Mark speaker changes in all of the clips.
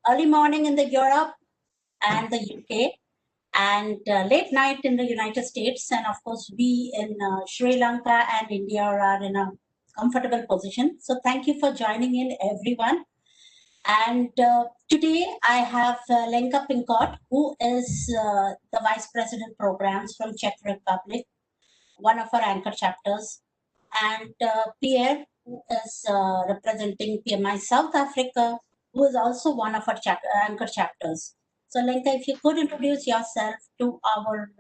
Speaker 1: early morning in the Europe and the UK, and late night in the United States. And of course, we in Sri Lanka and India are in a comfortable position. So thank you for joining in, everyone. And today I have Lanka Pinkot, who is the Vice President Programs from Czech Republic, one of our anchor chapters, and Pierre, who is representing PMI South Africa, who is also one of our anchor chapters. So Lanka, if you could introduce yourself to our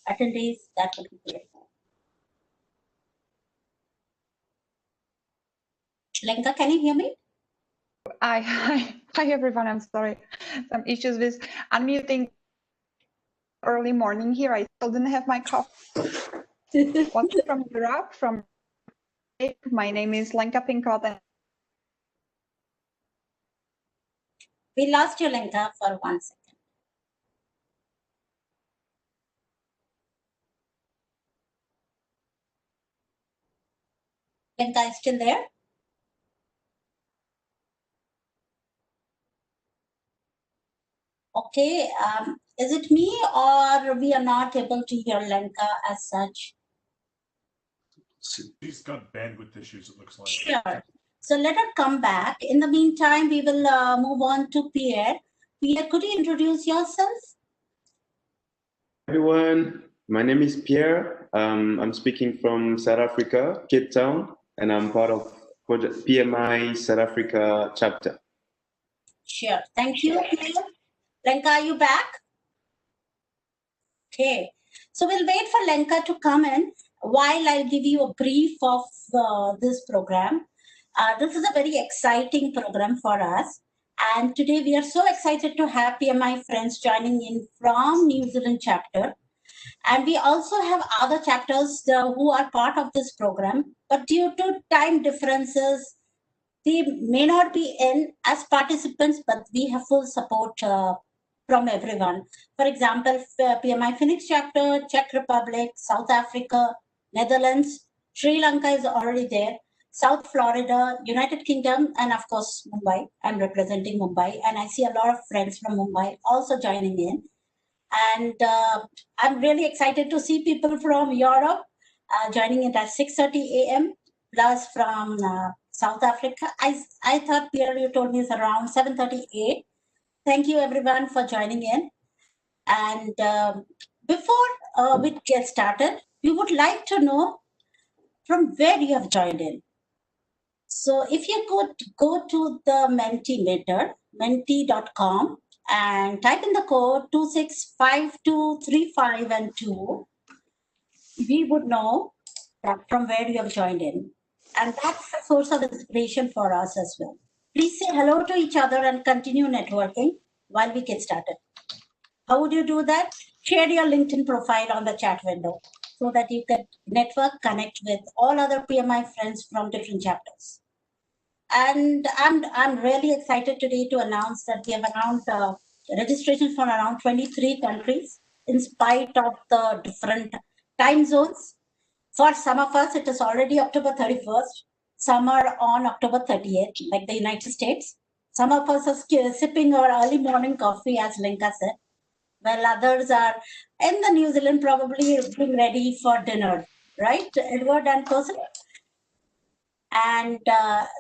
Speaker 1: attendees, that would be great. Lanka, can you hear me?
Speaker 2: Hi everyone. I'm sorry, some issues with unmuting. Early morning here. I still didn't have my coffee. Welcome from Europe. My name is Lanka Pinkot. And
Speaker 1: we lost you, Lanka, for 1 second. Lanka is still there? Okay, is it me or we are not able to hear Lanka as such?
Speaker 3: She's got bandwidth issues, it looks like.
Speaker 1: Sure. So let her come back. In the meantime, we will move on to Pierre. Pierre, could you introduce yourself?
Speaker 4: Everyone, my name is Pierre. I'm speaking from South Africa, Cape Town, and I'm part of Project PMI South Africa chapter.
Speaker 1: Sure. Thank you, Pierre. Lanka, are you back? Okay. So we'll wait for Lanka to come in while I'll give you a brief of this program. This is a very exciting program for us. And today we are so excited to have PMI friends joining in from New Zealand chapter. And we also have other chapters who are part of this program, but due to time differences, they may not be in as participants, but we have full support from everyone. For example, PMI Phoenix chapter, Czech Republic, South Africa, Netherlands, Sri Lanka is already there, South Florida, United Kingdom, and of course, Mumbai. I'm representing Mumbai, and I see a lot of friends from Mumbai also joining in. And I'm really excited to see people from Europe joining in at 6:30 a.m. plus from South Africa. I thought, Pierre, you told me it's around 7:38. Thank you, everyone, for joining in. And before we get started, we would like to know from where you have joined in. So if you could go to the Mentimeter, menti.com, and type in the code 265235 and 2, we would know that from where you have joined in. And that's a source of inspiration for us as well. Please say hello to each other and continue networking while we get started. How would you do that? Share your LinkedIn profile on the chat window so that you can network, connect with all other PMI friends from different chapters. And I'm really excited today to announce that we have around registrations from around 23 countries in spite of the different time zones. For some of us, it is already October 31st. Some are on October 30th, like the United States. Some of us are sipping our early morning coffee, as Lanka said, while others are in the New Zealand, probably being ready for dinner, right, Edward and Towson? And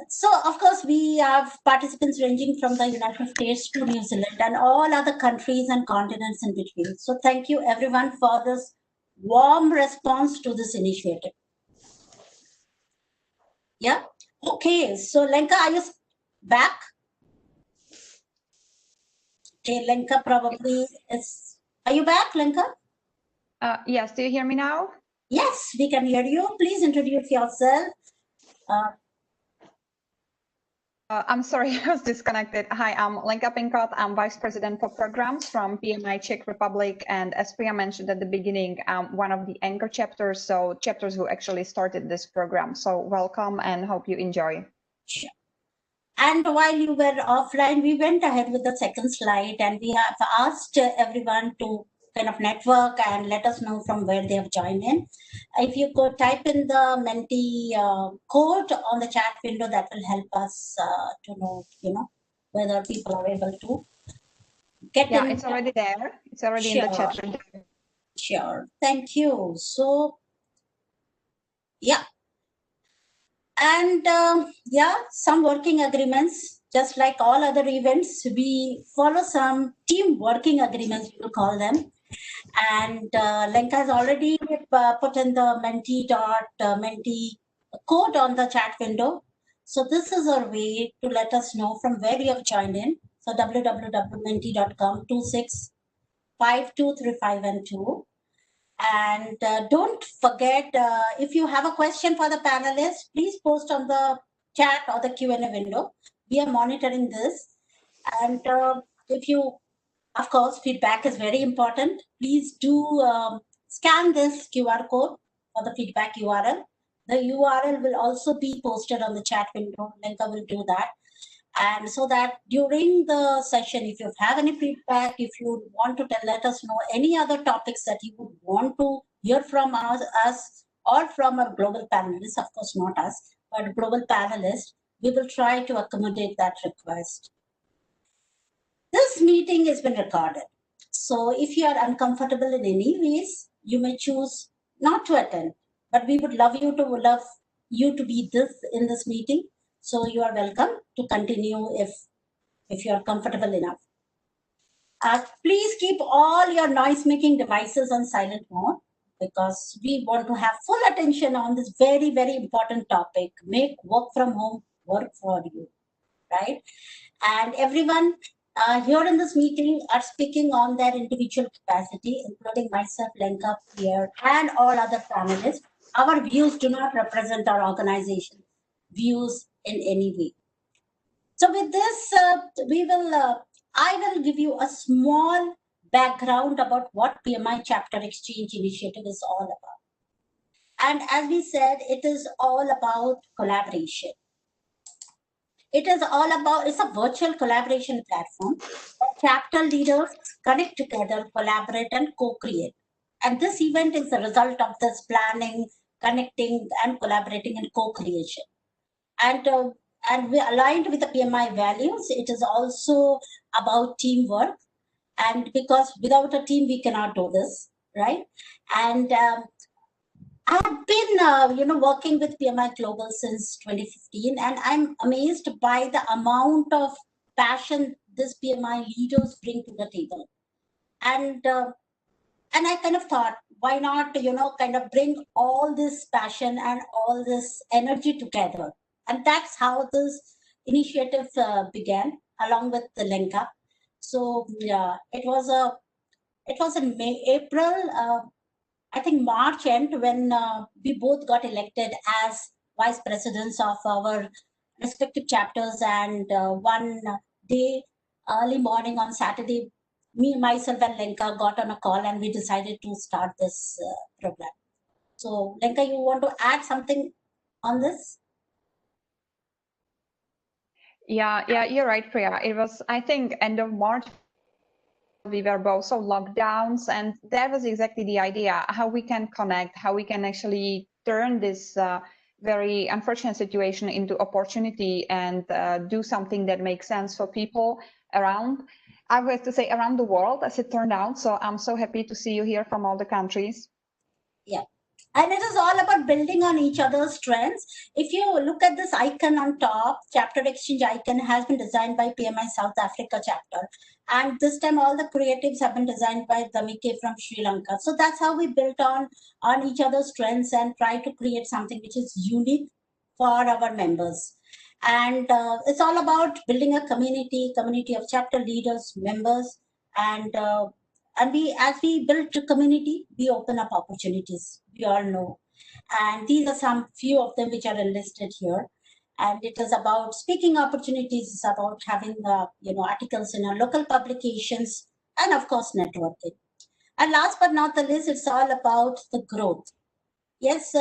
Speaker 1: so, of course, we have participants ranging from the United States to New Zealand and all other countries and continents in between. So thank you, everyone, for this warm response to this initiative. Yeah. Okay. So, Lanka, are you back? Okay, Lanka probably is. Are you back, Lanka?
Speaker 2: Yes. Do you hear me now?
Speaker 1: Yes, we can hear you. Please introduce yourself.
Speaker 2: I'm sorry, I was disconnected. Hi, I'm Lanka Pinkot. I'm Vice President for Programs from PMI Czech Republic. And as Priya mentioned at the beginning, I'm one of the anchor chapters, so chapters who actually started this program. So welcome and hope you enjoy.
Speaker 1: Sure. And while you were offline, we went ahead with the second slide and we have asked everyone to kind of network and let us know from where they have joined in. If you could type in the Menti code on the chat window, that will help us to know, whether people are able to get
Speaker 2: Yeah,
Speaker 1: in.
Speaker 2: it's already there. It's already in the chat room.
Speaker 1: Sure. Thank you. So, yeah. And yeah, some working agreements, just like all other events, we follow some team working agreements, we will call them. And Lanka has already put in the mentee code on the chat window. So this is our way to let us know from where you have joined in. So www.mentee.com 265235 and 2. And don't forget, if you have a question for the panelists, please post on the chat or the Q&A window. We are monitoring this. And if you, of course, feedback is very important. Please do scan this QR code for the feedback URL. The URL will also be posted on the chat window. Lanka will do that. And so that during the session, if you have any feedback, if you want to let us know any other topics that you would want to hear from us or from our global panelists, of course not us, but global panelists, we will try to accommodate that request. This meeting has been recorded. So if you are uncomfortable in any ways, you may choose not to attend, but we would love you to be in this meeting. So you are welcome to continue if you are comfortable enough. Please keep all your noise-making devices on silent mode because we want to have full attention on this very, very important topic. Make work from home work for you, right? And everyone here in this meeting are speaking on their individual capacity, including myself, Lanka, Pierre, and all other panelists. Our views do not represent our organization views in any way. So with this, I will give you a small background about what PMI Chapter Exchange Initiative is all about. And as we said, it is all about collaboration. It is all about, it's a virtual collaboration platform where chapter leaders connect together, collaborate, and co-create. And this event is the result of this planning, connecting, and collaborating and co-creation. And we aligned with the PMI values. It is also about teamwork. And because without a team, we cannot do this, right? And I have been, working with PMI Global since 2015, and I'm amazed by the amount of passion this PMI leaders bring to the table. And I kind of thought, why not, kind of bring all this passion and all this energy together. And that's how this initiative began, along with the Lanka. So it was in April, I think March end, when we both got elected as vice presidents of our respective chapters. And one day, early morning on Saturday, myself and Lanka got on a call and we decided to start this program. So Lanka, you want to add something on this?
Speaker 2: Yeah, you're right, Priya. It was, I think, end of March. We were both on lockdowns, and that was exactly the idea, how we can connect, how we can actually turn this very unfortunate situation into opportunity and do something that makes sense for people around, I was to say around the world, as it turned out. So I'm so happy to see you here from all the countries.
Speaker 1: Yeah. And it is all about building on each other's strengths. If you look at this icon on top, Chapter Exchange icon has been designed by PMI South Africa chapter. And this time all the creatives have been designed by Damike from Sri Lanka. So that's how we built on each other's strengths and try to create something which is unique for our members. And it's all about building a community of chapter leaders, members, and as we build a community, we open up opportunities. We all know, and these are some few of them which are enlisted here. And it is about speaking opportunities. It's about having articles in our local publications, and of course networking. And last but not the least, it's all about the growth. Yes,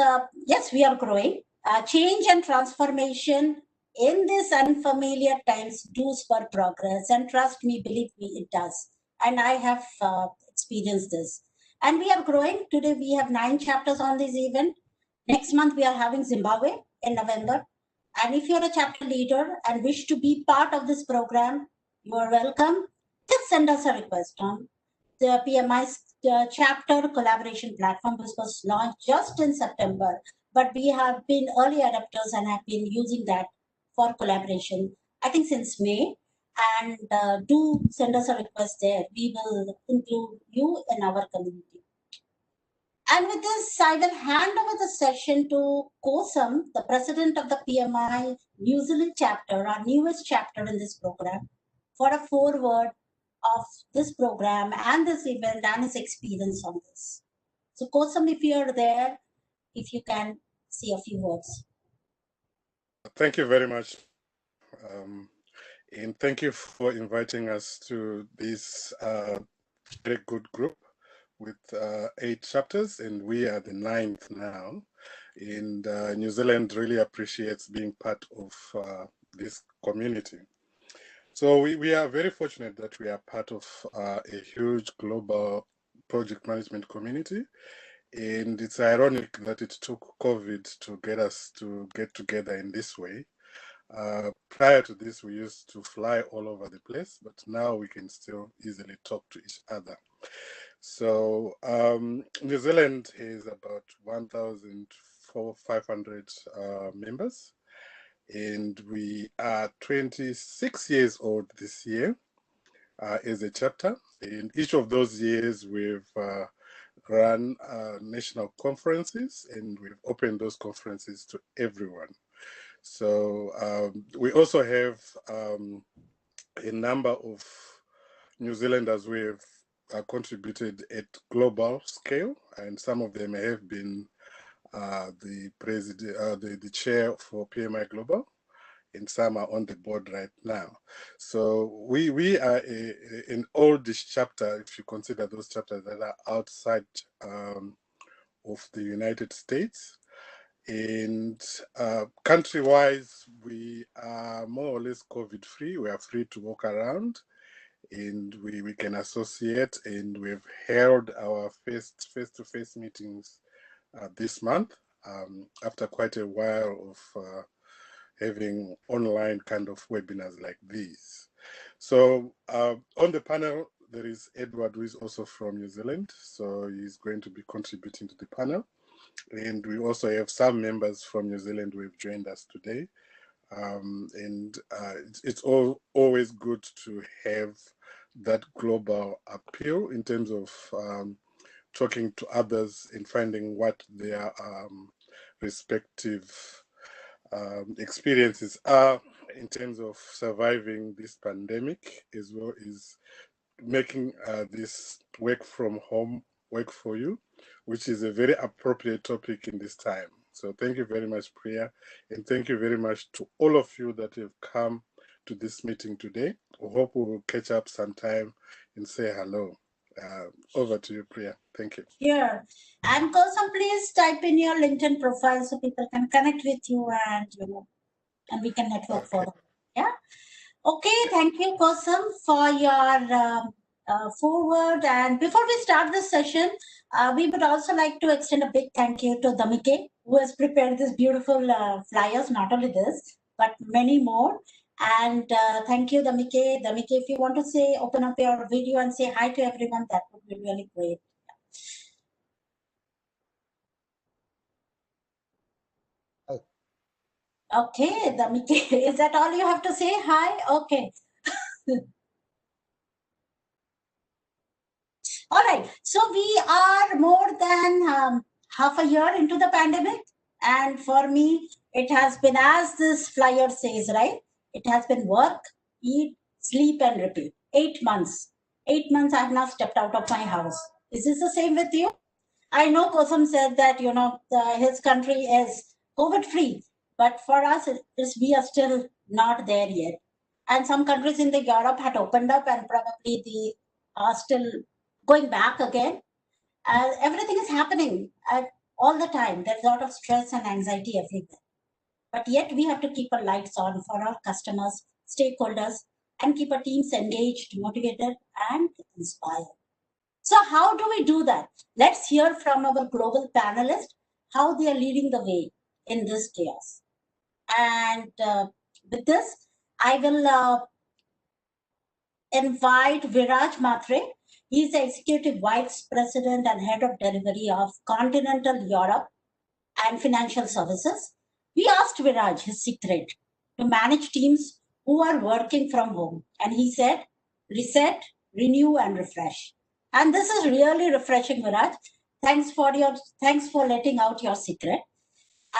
Speaker 1: we are growing. Change and transformation in these unfamiliar times do spur progress, and trust me, believe me, it does. And I have experienced this. And we are growing. Today we have 9 chapters on this event. Next month we are having Zimbabwe in November. And if you're a chapter leader and wish to be part of this program, you are welcome. Just send us a request on the PMI chapter collaboration platform, which was launched just in September. But we have been early adopters and have been using that for collaboration, I think since May. And do send us a request there. We will include you in our community. And with this, I will hand over the session to Kosam, the president of the PMI New Zealand chapter, our newest chapter in this program, for a foreword of this program and this event and his experience on this. So Kosam, if you're there, if you can say a few words.
Speaker 5: Thank you very much. And thank you for inviting us to this very good group with 8 chapters, and we are the 9th now. And New Zealand really appreciates being part of this community. So we are very fortunate that we are part of a huge global project management community. And it's ironic that it took COVID to get us to get together in this way. Prior to this, we used to fly all over the place, but now we can still easily talk to each other. So New Zealand has about 1,500 members, and we are 26 years old this year as a chapter. In each of those years, we've run national conferences, and we've opened those conferences to everyone. So we also have a number of New Zealanders who have contributed at global scale, and some of them have been the president, the chair for PMI Global, and some are on the board right now. So we are an oldish chapter, if you consider those chapters that are outside of the United States. And country-wise, we are more or less COVID-free. We are free to walk around, and we can associate, and we've held our first face-to-face meetings this month after quite a while of having online kind of webinars like these. So on the panel, there is Edward, who is also from New Zealand, so he's going to be contributing to the panel. And we also have some members from New Zealand who have joined us today. And it's always good to have that global appeal in terms of talking to others and finding what their respective experiences are in terms of surviving this pandemic, as well as making this work from home work for you, which is a very appropriate topic in this time. So thank you very much, Priya, and thank you very much to all of you that have come to this meeting today. I hope we will catch up sometime and say hello. Over to you, Priya. Thank you.
Speaker 1: Yeah, and Kosam, please type in your LinkedIn profile so people can connect with you, and and we can network further. Yeah. Okay, thank you, Kosam, for your forward. And before we start this session, we would also like to extend a big thank you to Damike, who has prepared this beautiful flyers, not only this, but many more. And thank you, Damike. Damike, if you want to say, open up your video and say hi to everyone, that would be really great. Okay, Damike, is that all you have to say? Hi? Okay. All right, so we are more than half a year into the pandemic, and for me, it has been, as this flyer says, right? It has been work, eat, sleep, and repeat. 8 months. 8 months I have now stepped out of my house. Is this the same with you? I know Kosam said that, his country is COVID-free, but for us, we are still not there yet. And some countries in the Europe had opened up, and probably they are still going back again. Everything is happening all the time. There's a lot of stress and anxiety everywhere. But yet we have to keep our lights on for our customers, stakeholders, and keep our teams engaged, motivated, and inspired. So how do we do that? Let's hear from our global panelists how they are leading the way in this chaos. And with this, I will invite Viraj Mhatre. He's the Executive Vice President and Head of Delivery of Continental Europe and Financial Services. We asked Viraj his secret to manage teams who are working from home. And he said, reset, renew, and refresh. And this is really refreshing, Viraj. Thanks for letting out your secret.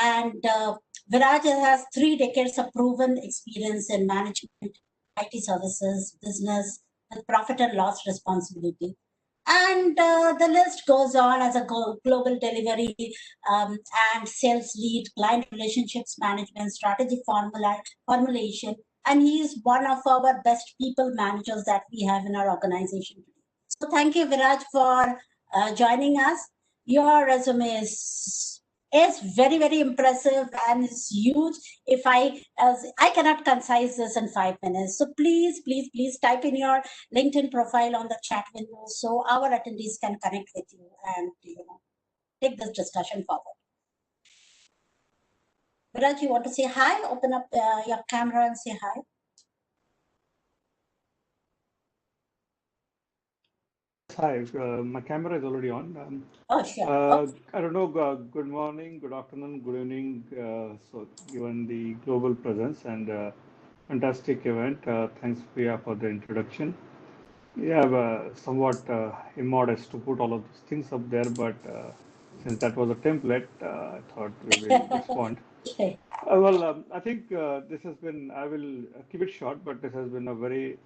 Speaker 1: And Viraj has 3 decades of proven experience in management, IT services, business, with profit and loss responsibility. And the list goes on as a global delivery and sales lead, client relationships management, strategy formulation. And he is one of our best people managers that we have in our organization today. So thank you, Viraj, for joining us. Your resume is very, very impressive and is huge. If I cannot concise this in 5 minutes. So please type in your LinkedIn profile on the chat window so our attendees can connect with you and take this discussion forward. Viraj, you want to say hi? Open up your camera and say hi.
Speaker 6: Hi, my camera is already on.
Speaker 1: Oh, sure.
Speaker 6: I don't know, good morning, good afternoon, good evening. So given the global presence and fantastic event, thanks Priya for the introduction. Yeah, somewhat immodest to put all of these things up there, but since that was a template, I thought we will respond. I think this has been, I will keep it short, but this has been a very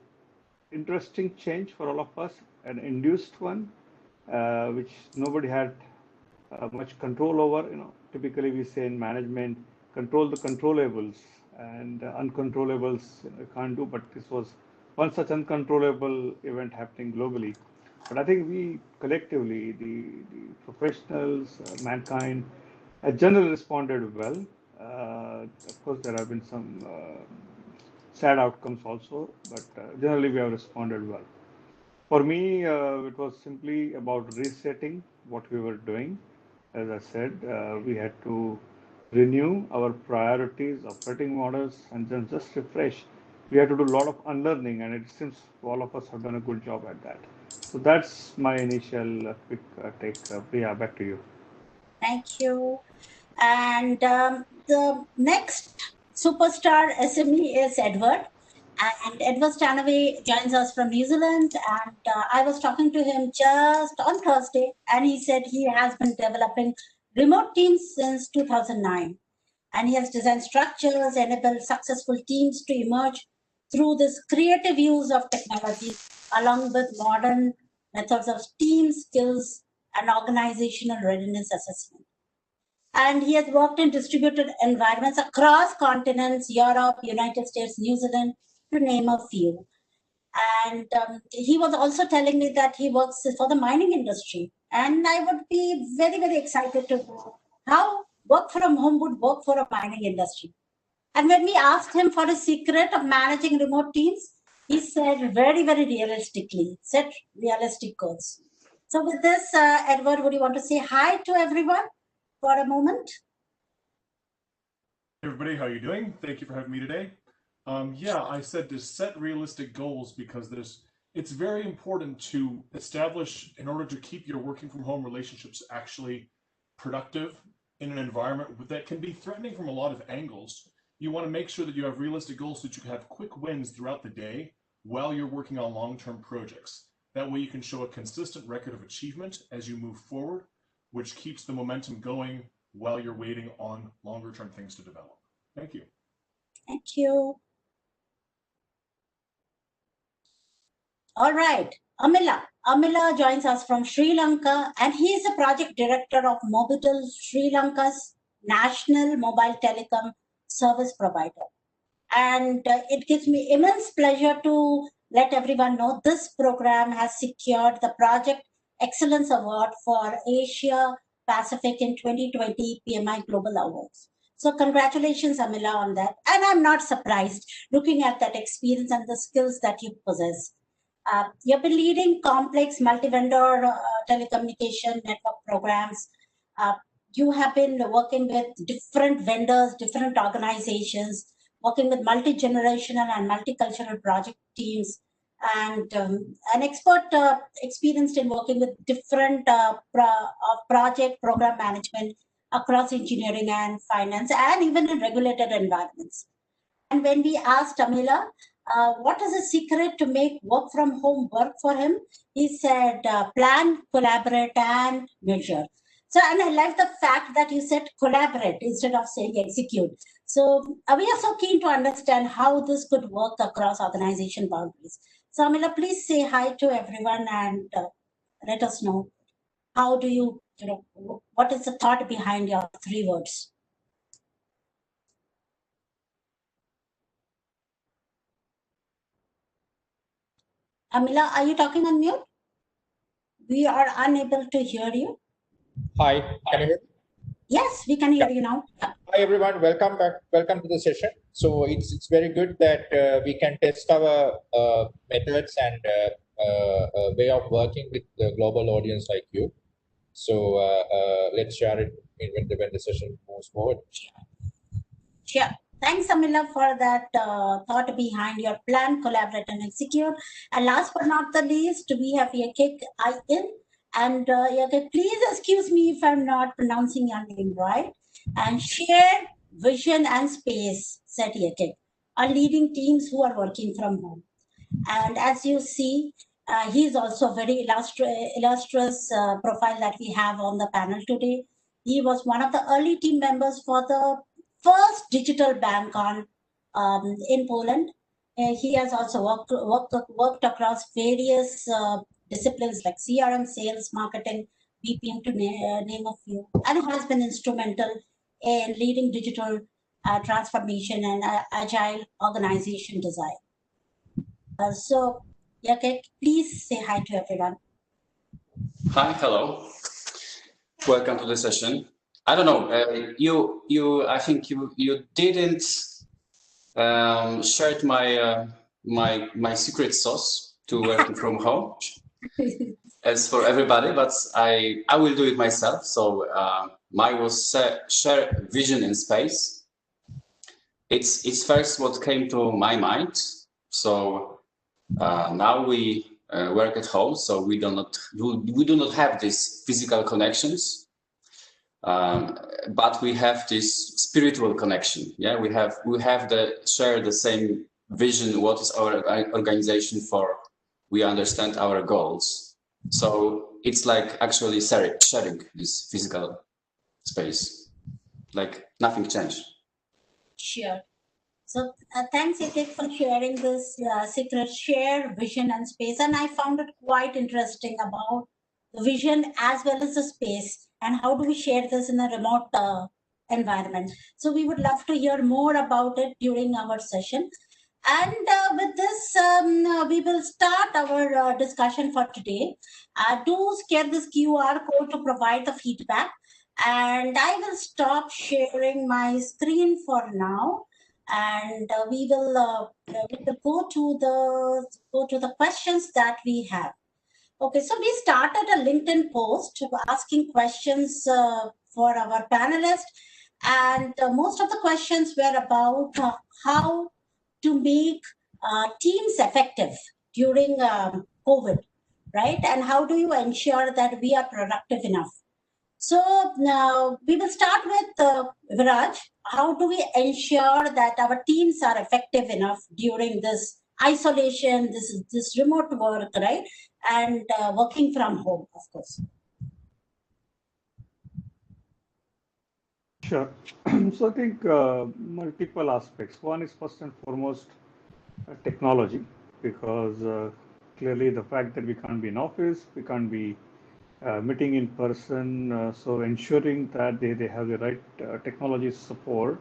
Speaker 6: interesting change for all of us, an induced one, which nobody had much control over. Typically we say in management, control the controllables, and uncontrollables you can't do. But this was one such uncontrollable event happening globally. But I think we collectively, the professionals, mankind, generally responded well. Of course, there have been some sad outcomes also, but generally we have responded well. For me, it was simply about resetting what we were doing. As I said, we had to renew our priorities, operating models, and then just refresh. We had to do a lot of unlearning, and it seems all of us have done a good job at that. So that's my initial quick take. Priya, back to you.
Speaker 1: Thank you. And the next superstar SME is Edward. And Edward Stanaway joins us from New Zealand. And I was talking to him just on Thursday, and he said he has been developing remote teams since 2009. And he has designed structures, enabled successful teams to emerge through this creative use of technology, along with modern methods of team skills and organizational readiness assessment. And he has worked in distributed environments across continents, Europe, United States, New Zealand, to name a few. And he was also telling me that he works for the mining industry. And I would be very, very excited to know how work from home would work for a mining industry. And when we asked him for a secret of managing remote teams, he said very, very realistically, set realistic goals. So with this, Edward, would you want to say hi to everyone for a moment?
Speaker 3: Hey everybody, how are you doing? Thank you for having me today. Yeah, I said to set realistic goals because it's very important to establish, in order to keep your working from home relationships actually productive in an environment that can be threatening from a lot of angles. You want to make sure that you have realistic goals so that you can have quick wins throughout the day while you're working on long-term projects. That way you can show a consistent record of achievement as you move forward, which keeps the momentum going while you're waiting on longer-term things to develop. Thank you.
Speaker 1: Thank you. All right, Amila. Amila joins us from Sri Lanka, and he is the project director of Mobitel, Sri Lanka's national mobile telecom service provider. And it gives me immense pleasure to let everyone know this program has secured the Project Excellence Award for Asia Pacific in 2020 PMI Global Awards. So congratulations, Amila, on that. And I'm not surprised looking at that experience and the skills that you possess. You've been leading complex multi-vendor telecommunication network programs. you have been working with different vendors, different organizations, working with multi-generational and multicultural project teams, and an expert experienced in working with different project program management across engineering and finance, and even in regulated environments. And when we asked Amila, what is the secret to make work from home work for him? He said, plan, collaborate, and measure. So, and I like the fact that you said collaborate instead of saying execute. So we are so keen to understand how this could work across organization boundaries. So Amila, please say hi to everyone and let us know how do you what is the thought behind your 3 words? Amila, are you talking on mute? We are unable to hear you.
Speaker 7: Hi, can you hear me?
Speaker 1: Yes, we can hear you now.
Speaker 7: Hi everyone, welcome back. Welcome to the session. So it's very good that we can test our methods and way of working with the global audience like you. So let's share it when the session moves forward.
Speaker 1: Sure. Thanks, Amila, for that thought behind your plan, collaborate, and execute. And last but not the least, we have Yakik in. And Yakik, please excuse me if I'm not pronouncing your name right. And share vision and space, said Yakik, are leading teams who are working from home. And as you see, he's also a very illustrious profile that we have on the panel today. He was one of the early team members for the first digital bank in Poland. He has also worked across various disciplines like CRM, sales, marketing, BPM, to name a few, and has been instrumental in leading digital transformation and agile organization design. So, Yakik, please say hi to everyone.
Speaker 8: Hi, hello. Welcome to the session. I don't know. I think you didn't share my secret sauce to working from home as for everybody, but I will do it myself. So mine was share vision in space. It's first what came to my mind. So now we work at home, so we do not have these physical connections. But we have this spiritual connection. Yeah, we have share the same vision. What is our organization for? We understand our goals. So it's like actually sharing this physical space. Like nothing changed.
Speaker 1: Sure. So thanks, Yakik, for sharing this secret share vision and space. And I found it quite interesting about the vision as well as the space. And how do we share this in a remote environment? So we would love to hear more about it during our session. And with this, we will start our discussion for today. Do share this QR code to provide the feedback. And I will stop sharing my screen for now. And we will go to the questions that we have. Okay, so we started a LinkedIn post asking questions for our panelists, and most of the questions were about how to make teams effective during COVID, right? And how do you ensure that we are productive enough? So now we will start with Viraj. How do we ensure that our teams are effective enough during this isolation, this remote work, right? And working from home, of course.
Speaker 6: Sure. So I think multiple aspects. One is first and foremost technology, because clearly the fact that we can't be in office, we can't be meeting in person, so ensuring that they have the right technology support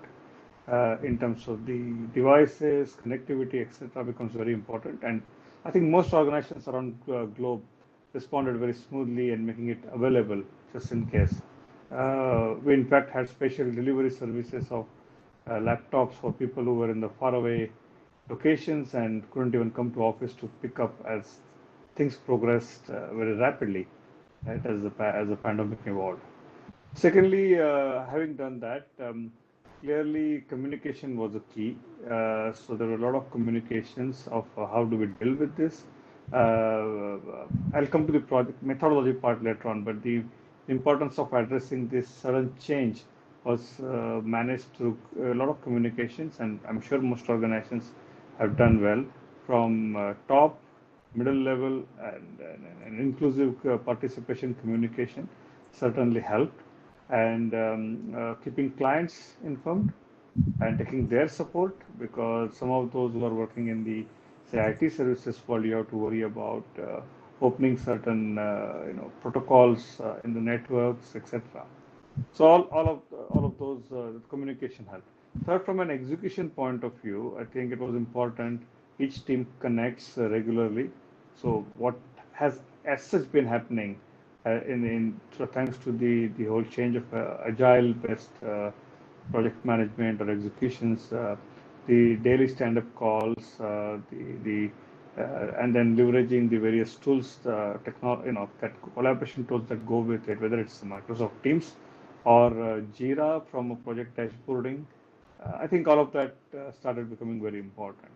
Speaker 6: in terms of the devices, connectivity, etc., becomes very important. And I think most organizations around the globe responded very smoothly and making it available just in case. We in fact had special delivery services of laptops for people who were in the faraway locations and couldn't even come to office to pick up as things progressed very rapidly, right, as the pandemic evolved. Secondly, having done that, clearly communication was a key. So there were a lot of communications of how do we deal with this. I'll come to the project methodology part later on, but the importance of addressing this sudden change was managed through a lot of communications, and I'm sure most organizations have done well from top, middle level, and inclusive participation communication certainly helped. And keeping clients informed and taking their support, because some of those who are working in the say IT services world, you have to worry about opening certain protocols in the networks, etc. So all of those communication helped. Third, from an execution point of view, I think it was important each team connects regularly. So what has as such been happening so thanks to the whole change of agile based project management or executions, the daily stand-up calls, and then leveraging the various tools, that collaboration tools that go with it, whether it's Microsoft Teams or Jira from a project dashboarding. I think all of that started becoming very important.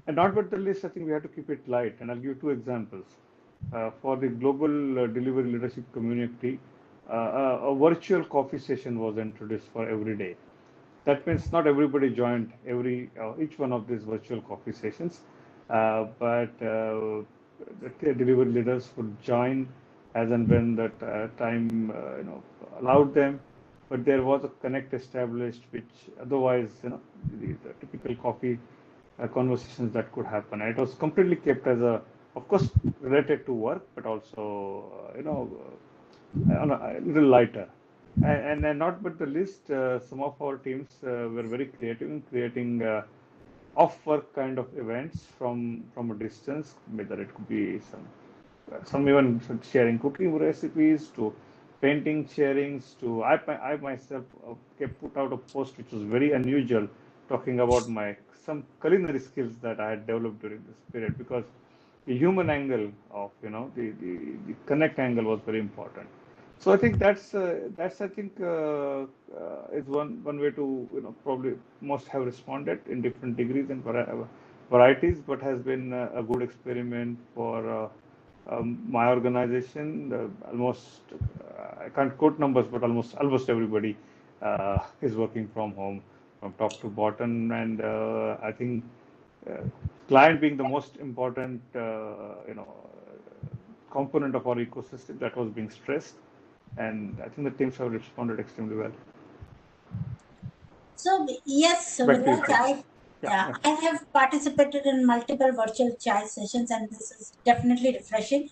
Speaker 6: And not but the least, I think we have to keep it light. And I'll give you two examples. For the global delivery leadership community, a virtual coffee session was introduced for every day. That means not everybody joined each one of these virtual coffee sessions, but the delivery leaders would join as and when that time allowed them. But there was a connect established, which otherwise the typical coffee conversations that could happen. And it was completely kept as of course, related to work, but also a little lighter. And not but the least, some of our teams were very creative in creating off-work kind of events from a distance, whether it could be some even sharing cooking recipes to painting sharings to I myself put out a post which was very unusual, talking about some culinary skills that I had developed during this period, because the human angle of the connect angle was very important. So I think that's I think is one way to probably most have responded in different degrees and varieties, but has been a good experiment for my organization. Almost I can't quote numbers, but almost everybody is working from home from top to bottom, and I think client being the most important component of our ecosystem, that was being stressed, and I think the teams have responded extremely well.
Speaker 1: So yes, Viraj, I have participated in multiple virtual chai sessions, and this is definitely refreshing.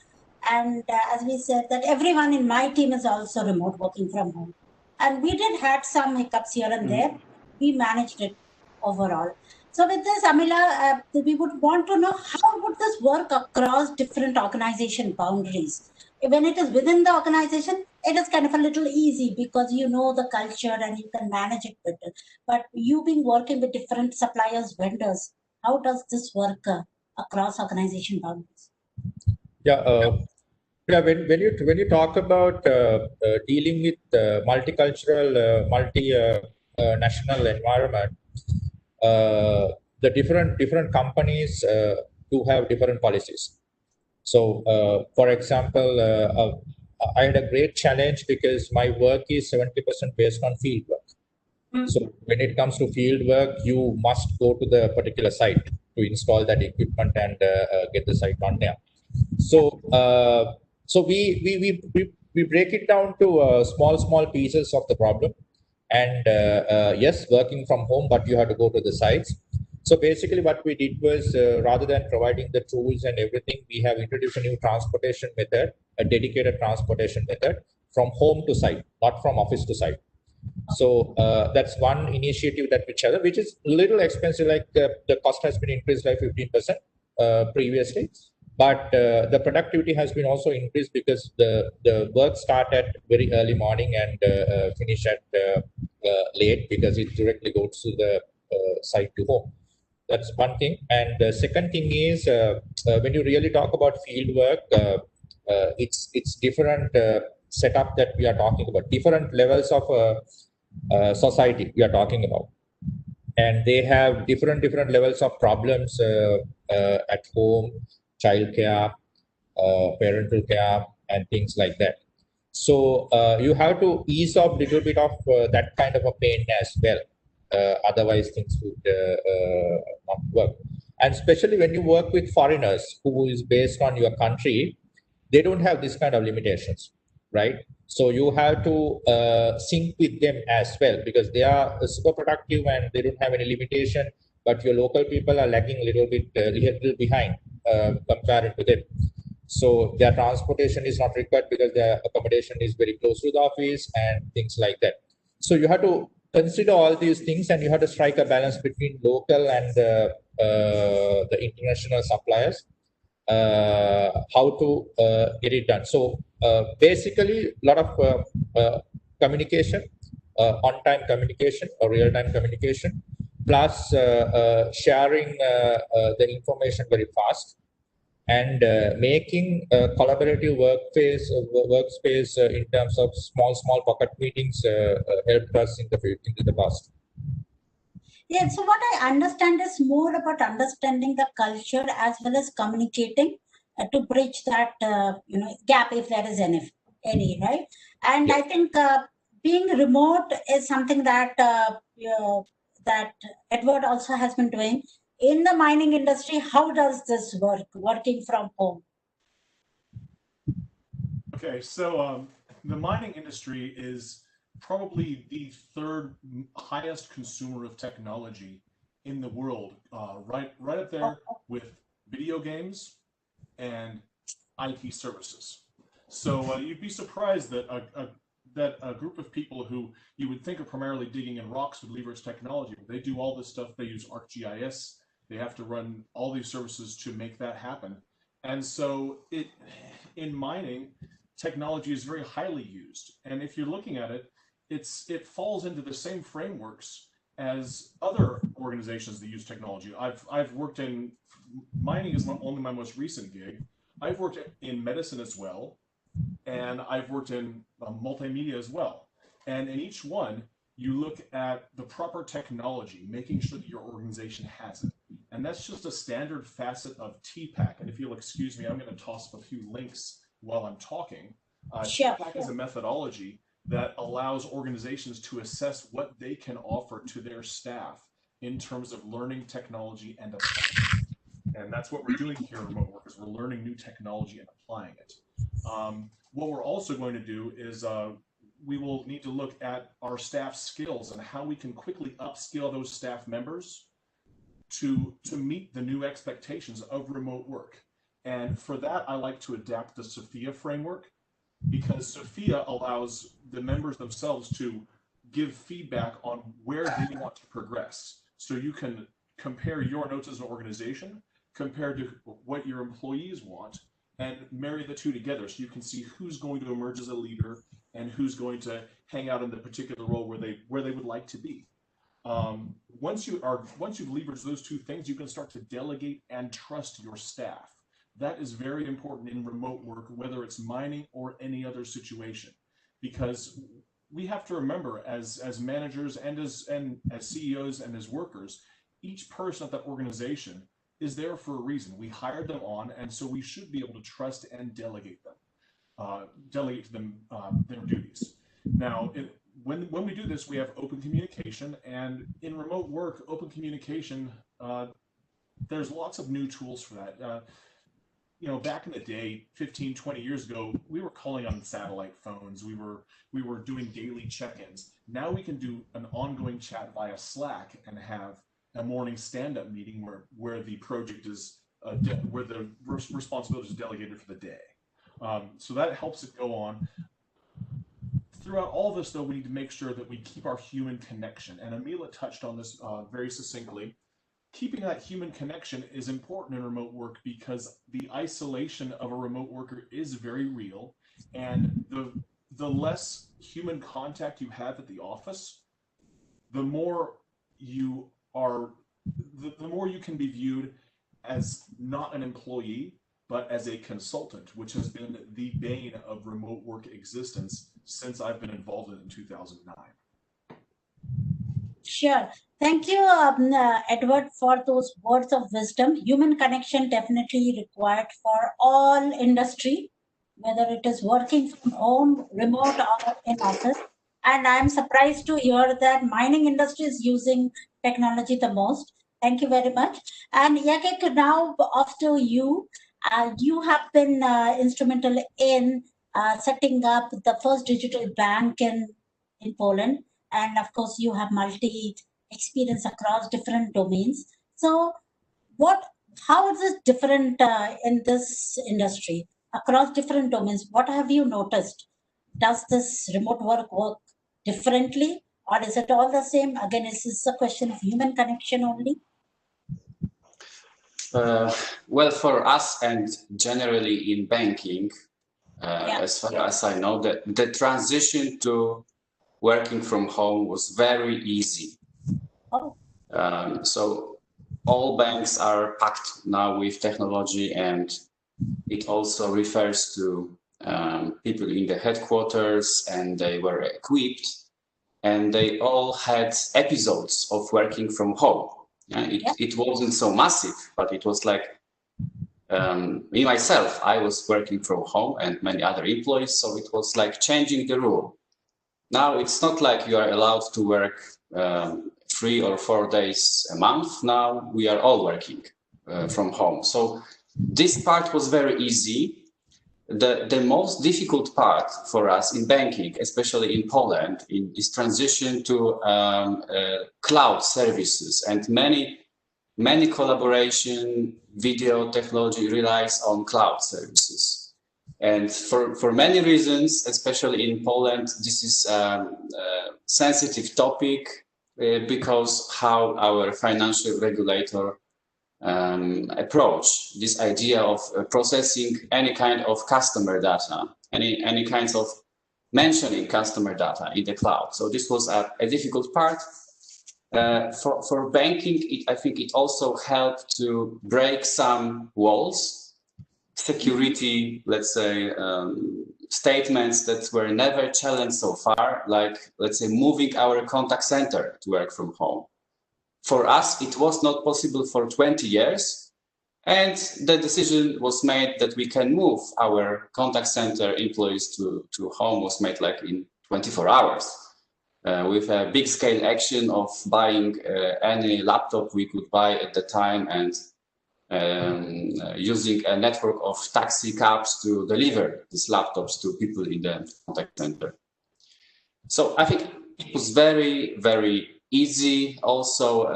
Speaker 1: And as we said, that everyone in my team is also remote working from home, and we did had some hiccups here and there. We managed it overall. So with this, Amila, we would want to know, how would this work across different organization boundaries? When it is within the organization, it is kind of a little easy because you know the culture and you can manage it better. But you being working with different suppliers, vendors, how does this work across organization boundaries?
Speaker 7: When you talk about dealing with multicultural, multi-national environment, the different companies do have different policies. So, for example, I had a great challenge because my work is 70% based on field work. So when it comes to field work, you must go to the particular site to install that equipment and get the site on there. So, we break it down to small pieces of the problem. And yes, working from home, but you have to go to the sites. So basically what we did was, rather than providing the tools and everything, we have introduced a new transportation method, a dedicated transportation method from home to site, not from office to site. So that's one initiative that which is a little expensive, like the cost has been increased by 15% previously. But the productivity has been also increased because the work start at very early morning and finish at late, because it directly goes to the site to home. That's one thing. And the second thing is, when you really talk about field work, it's different setup that we are talking about, different levels of society we are talking about. And they have different levels of problems at home, childcare, parental care, and things like that. So you have to ease off a little bit of that kind of a pain as well. Otherwise, things would not work. And especially when you work with foreigners who is based on your country, they don't have this kind of limitations, right? So you have to sync with them as well, because they are super productive and they don't have any limitation, but your local people are lagging a little behind compared to them. So their transportation is not required because their accommodation is very close to the office and things like that. So you have to consider all these things, and you have to strike a balance between local and the international suppliers. How to get it done. So basically, a lot of communication, on-time communication or real-time communication, plus sharing the information very fast, and making a collaborative workspace in terms of small pocket meetings helped us in the past.
Speaker 1: Yeah, so what I understand is more about understanding the culture as well as communicating to bridge that gap, if there is any, right? And
Speaker 7: Yeah.
Speaker 1: I think being remote is something that that Edward also has been doing in the mining industry. How does this work, working from home?
Speaker 3: Okay, so the mining industry is probably the third highest consumer of technology in the world, right up there with video games and IT services. So you'd be surprised that a group of people who you would think are primarily digging in rocks would leverage technology. They do all this stuff. They use ArcGIS. They have to run all these services to make that happen. And so in mining, technology is very highly used. And if you're looking at it, it falls into the same frameworks as other organizations that use technology. I've worked in mining is only my most recent gig. I've worked in medicine as well, and I've worked in multimedia as well. And in each one, you look at the proper technology, making sure that your organization has it. And that's just a standard facet of TPAC. And if you'll excuse me, I'm going to toss up a few links while I'm talking.
Speaker 1: Sure,
Speaker 3: TPAC is a methodology that allows organizations to assess what they can offer to their staff in terms of learning technology and applying it. And that's what we're doing here in remote work, is we're learning new technology and applying it. What we're also going to do is we will need to look at our staff skills and how we can quickly upskill those staff members to meet the new expectations of remote work. And for that, I like to adapt the SOFIA framework, because SOFIA allows the members themselves to give feedback on where they want to progress. So you can compare your notes as an organization compared to what your employees want, and marry the two together so you can see who's going to emerge as a leader and who's going to hang out in the particular role where they would like to be. Once you've leveraged those two things, you can start to delegate and trust your staff. That is very important in remote work, whether it's mining or any other situation, because we have to remember, as managers and as CEOs and as workers, each person at that organization is there for a reason. We hired them on, and so we should be able to trust and delegate to them their duties. Now, when we do this, we have open communication, and in remote work, open communication, there's lots of new tools for that. Back in the day, 15, 20 years ago, we were calling on satellite phones. We were doing daily check-ins. Now we can do an ongoing chat via Slack and have a morning stand-up meeting where the project is where the responsibility is delegated for the day. So that helps it go on. Throughout all this, though, we need to make sure that we keep our human connection. And Amila touched on this very succinctly. Keeping that human connection is important in remote work, because the isolation of a remote worker is very real, and the less human contact you have at the office, the more you can be viewed as not an employee, but as a consultant, which has been the bane of remote work existence since I've been involved in it in 2009.
Speaker 1: Sure. Thank you, Edward, for those words of wisdom. Human connection definitely required for all industry, whether it is working from home, remote, or in office. And I'm surprised to hear that mining industry is using technology the most. Thank you very much. And Jakek, now off to you. You have been instrumental in setting up the first digital bank in Poland. And of course, you have multi experience across different domains. So how is it different in this industry across different domains? What have you noticed? Does this remote work differently, or is it all the same? Again, is this a question of human connection only?
Speaker 8: Well, for us and generally in banking, as far as I know, the transition to working from home was very easy.
Speaker 1: Oh.
Speaker 8: So all banks are packed now with technology, and it also refers to people in the headquarters, and they were equipped, and they all had episodes of working from home. It wasn't so massive, but it was like me myself, I was working from home and many other employees, so it was like changing the rule. Now it's not like you are allowed to work 3 or 4 days a month. Now we are all working from home. So this part was very easy. The most difficult part for us in banking, especially in Poland, is transition to cloud services, and many collaboration video technology relies on cloud services. And for many reasons, especially in Poland, this is a sensitive topic because how our financial regulator approach this idea of processing any kind of customer data, any kinds of mentioning customer data in the cloud. So this was a difficult part. For banking, I think it also helped to break some walls, security, let's say, statements that were never challenged so far, like, let's say, moving our contact center to work from home. For us, it was not possible for 20 years, and the decision was made that we can move our contact center employees to home was made like in 24 hours. With a big scale action of buying any laptop we could buy at the time and using a network of taxi cabs to deliver these laptops to people in the contact center. So I think it was very, very easy. Also,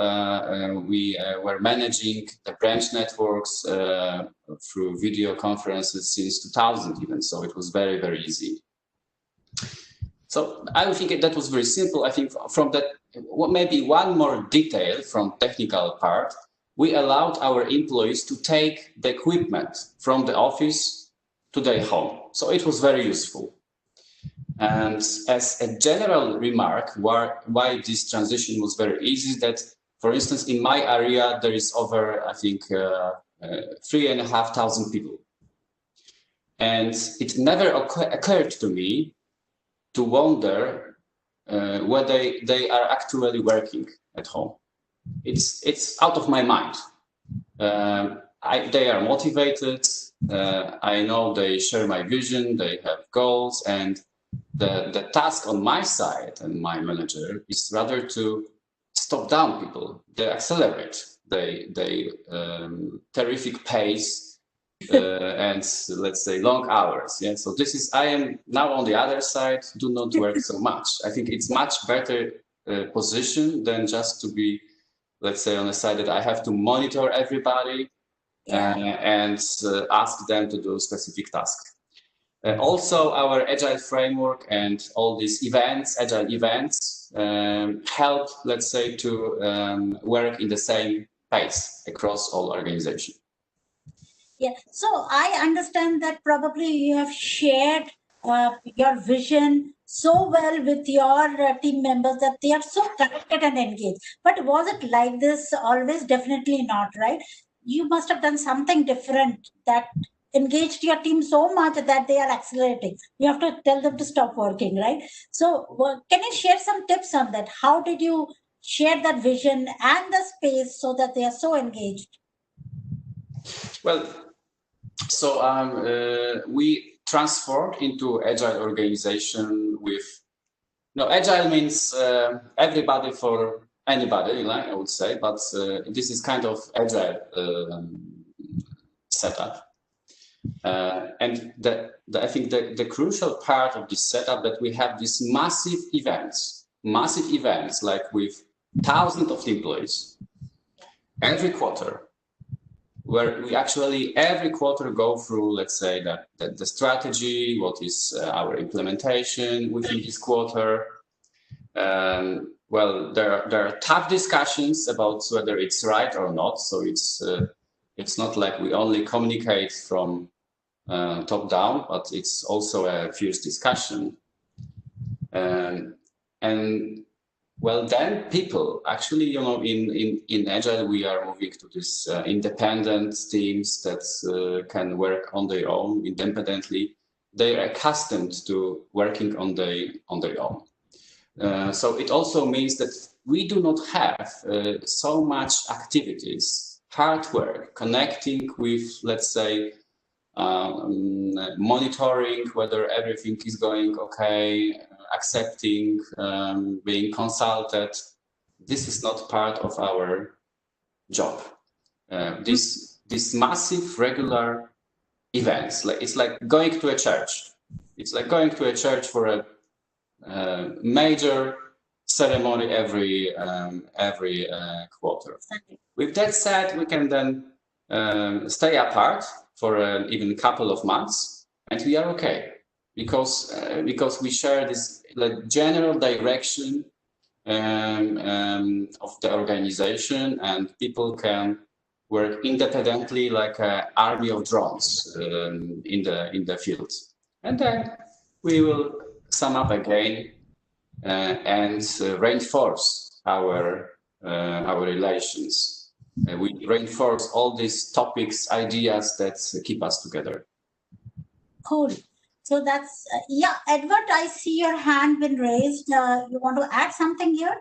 Speaker 8: we were managing the branch networks through video conferences since 2000 even, so it was very, very easy. So I would think that was very simple. I think from that, maybe one more detail from technical part, we allowed our employees to take the equipment from the office to their home. So it was very useful. And as a general remark, why this transition was very easy, that, for instance, in my area, there is over, I think, 3,500 people. And it never occurred to me to wonder whether they are actually working at home. It's out of my mind. They are motivated. I know they share my vision. They have goals, and the task on my side and my manager is rather to stop down people. They accelerate. They terrific pace. And let's say long hours. Yeah. So this is, I am now on the other side, do not work so much. I think it's much better position than just to be, let's say, on the side that I have to monitor everybody and ask them to do specific tasks. Also, our agile framework and all these events, agile events, help, let's say, to work in the same pace across all organizations.
Speaker 1: Yeah, so I understand that probably you have shared your vision so well with your team members that they are so connected and engaged. But was it like this always? Definitely not, right? You must have done something different that engaged your team so much that they are accelerating. You have to tell them to stop working, right? So can you share some tips on that? How did you share that vision and the space so that they are so engaged?
Speaker 8: Well, so we transformed into agile organization with, agile means everybody for anybody, I would say, but this is kind of agile setup. And I think the crucial part of this setup that we have these massive events like with thousands of employees every quarter, where we actually every quarter go through, let's say, the strategy, what is our implementation within this quarter. Well, there are tough discussions about whether it's right or not. So it's not like we only communicate from top down, but it's also a fierce discussion. And well, then people actually, in Agile, we are moving to this independent teams that can work on their own independently. They are accustomed to working on their own. So it also means that we do not have so much activities, hard work, connecting with, let's say, monitoring whether everything is going okay, accepting, being consulted. This is not part of our job. These massive regular events, it's like going to a church. It's like going to a church for a major ceremony every quarter. With that said, we can then stay apart for even a couple of months, and we are okay because we share this general direction of the organization, and people can work independently like an army of drones in the field. And then we will sum up again and reinforce our relations. We reinforce all these topics, ideas that keep us together.
Speaker 1: Cool. So that's, yeah, Edward, I see your hand been raised. You want to add something here?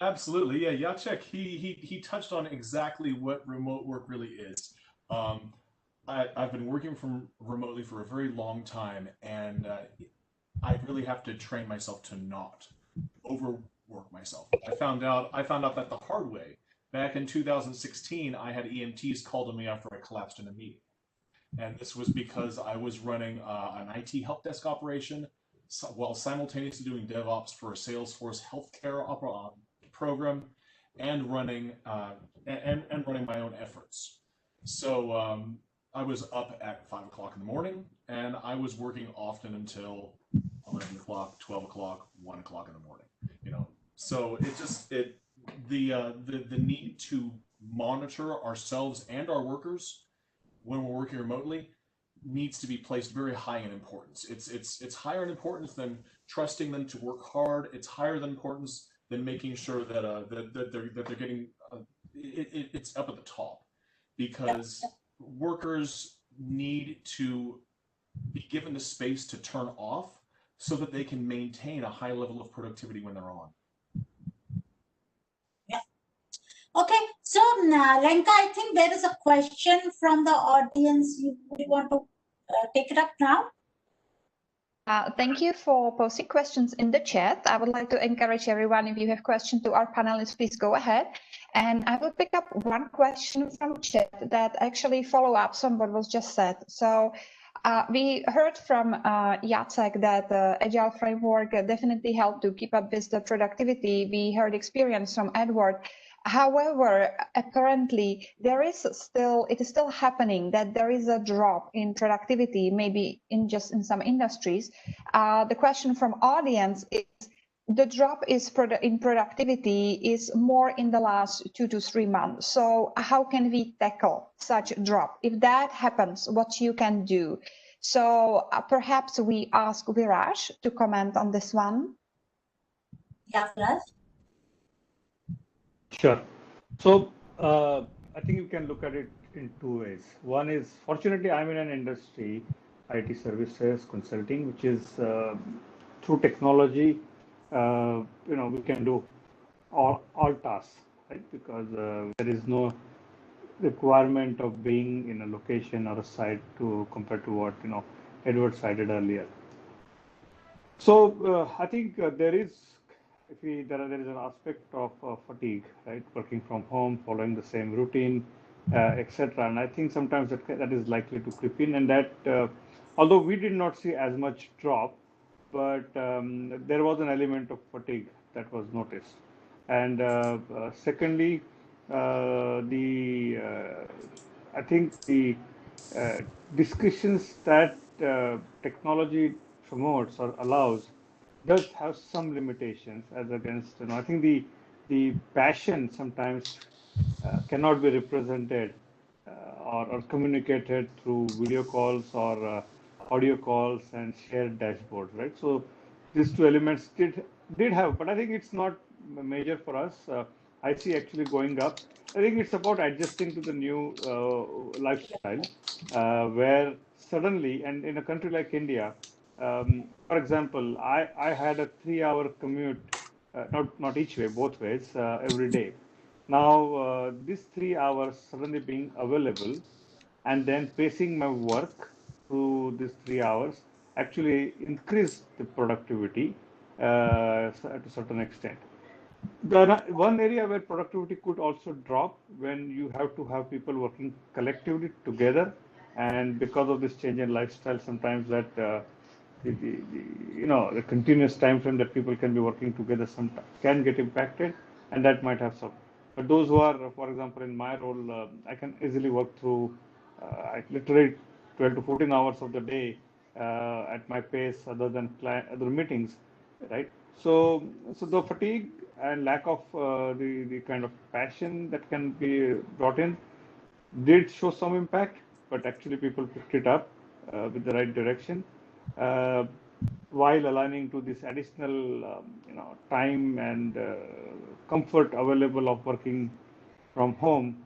Speaker 3: Absolutely, yeah. Jacek, he touched on exactly what remote work really is. I've been working remotely for a very long time, and I really have to train myself to not overwork myself. I found out that the hard way. Back in 2016, I had EMTs called on me after I collapsed in a meeting. And this was because I was running an IT help desk operation while simultaneously doing DevOps for a Salesforce healthcare program and running my own efforts. So I was up at 5 o'clock in the morning, and I was working often until 11 o'clock, 12 o'clock, 1 o'clock in the morning. So the need to monitor ourselves and our workers when we're working remotely needs to be placed very high in importance. It's higher in importance than trusting them to work hard. It's higher than importance than making sure that they're getting it's up at the top, because workers need to be given the space to turn off so that they can maintain a high level of productivity when they're on.
Speaker 1: Okay, so Lanka, I think there is a question from the audience. You want to take it up now?
Speaker 2: Thank you for posting questions in the chat. I would like to encourage everyone, if you have questions to our panelists, please go ahead. And I will pick up one question from chat that actually follow up on what was just said. So we heard from Jacek that the Agile framework definitely helped to keep up with the productivity. We heard experience from Edward. However, apparently it is still happening that there is a drop in productivity, maybe in some industries. The question from audience is, the drop in productivity is more in the last 2 to 3 months. So how can we tackle such a drop? If that happens, what you can do? So perhaps we ask Viraj to comment on this one.
Speaker 1: Yeah, Viraj.
Speaker 6: Sure. So I think you can look at it in two ways. One is, fortunately, I'm in an industry, IT services, consulting, which is through technology, we can do all tasks, right? Because there is no requirement of being in a location or a site compared to what Edward cited earlier. So I think there is an aspect of fatigue, right? Working from home, following the same routine, etc. And I think sometimes that is likely to creep in, and that although we did not see as much drop, but there was an element of fatigue that was noticed. And secondly, I think the discussions that technology promotes or allows does have some limitations as against, I think the passion sometimes cannot be represented or communicated through video calls or audio calls and shared dashboards, right? So these two elements did have, but I think it's not major for us. I see actually going up. I think it's about adjusting to the new lifestyle where suddenly, and in a country like India, for example, I had a 3-hour commute, not each way, both ways, every day. Now, these 3 hours suddenly being available and then pacing my work through these 3 hours actually increased the productivity to a certain extent. One area where productivity could also drop when you have to have people working collectively together, and because of this change in lifestyle, sometimes that the continuous time frame that people can be working together sometimes can get impacted, and that might have some. But those who are, for example, in my role, I can easily work through literally 12 to 14 hours of the day at my pace, other than other meetings, right? So the fatigue and lack of the kind of passion that can be brought in did show some impact, but actually people picked it up with the right direction, while aligning to this additional time and comfort available of working from home.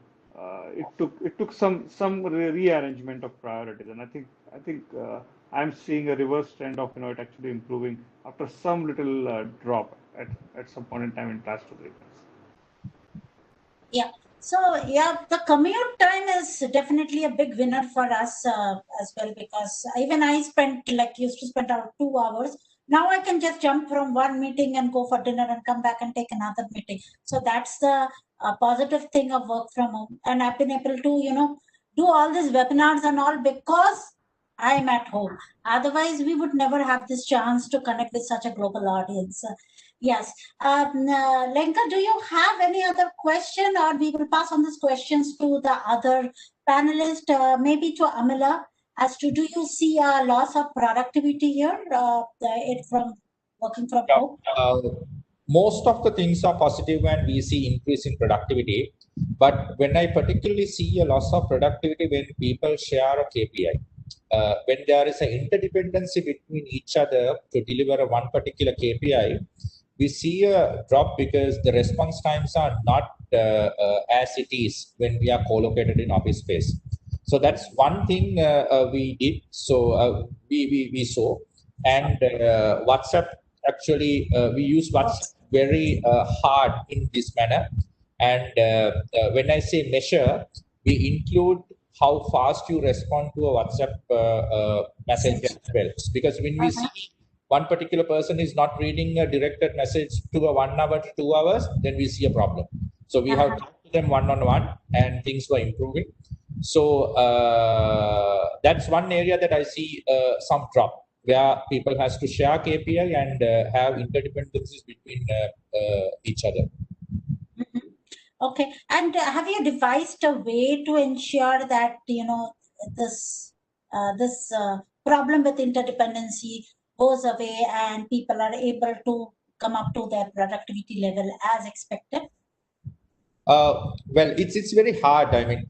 Speaker 6: It took some rearrangement of priorities, and I think I'm seeing a reverse trend of it actually improving after some little drop at some point in time in past 2-3 months.
Speaker 1: Yeah. So yeah, the commute time is definitely a big winner for us as well, because even I used to spend around 2 hours. Now I can just jump from one meeting and go for dinner and come back and take another meeting. So that's the positive thing of work from home. And I've been able to, do all these webinars and all because I'm at home. Otherwise, we would never have this chance to connect with such a global audience. Yes. Lanka, do you have any other question, or we will pass on these questions to the other panelist, maybe to Amila, as to do you see a loss of productivity here from working from home?
Speaker 7: Most of the things are positive and we see increase in productivity. But when I particularly see a loss of productivity when people share a KPI, when there is an interdependency between each other to deliver a one particular KPI, we see a drop because the response times are not as it is when we are co-located in office space. So that's one thing we did. So we saw, and WhatsApp actually we use WhatsApp very hard in this manner. And when I say measure, we include how fast you respond to a WhatsApp message as well. Because when we see one particular person is not reading a directed message to a 1 hour to 2 hours, then we see a problem. So we have talked to them one-on-one, and things were improving. So that's one area that I see some drop, where people has to share KPI and have interdependencies between each other.
Speaker 1: Okay, and have you devised a way to ensure that this problem with interdependency goes away and people are able to come up to their productivity level as expected?
Speaker 7: Well, it's very hard. I mean,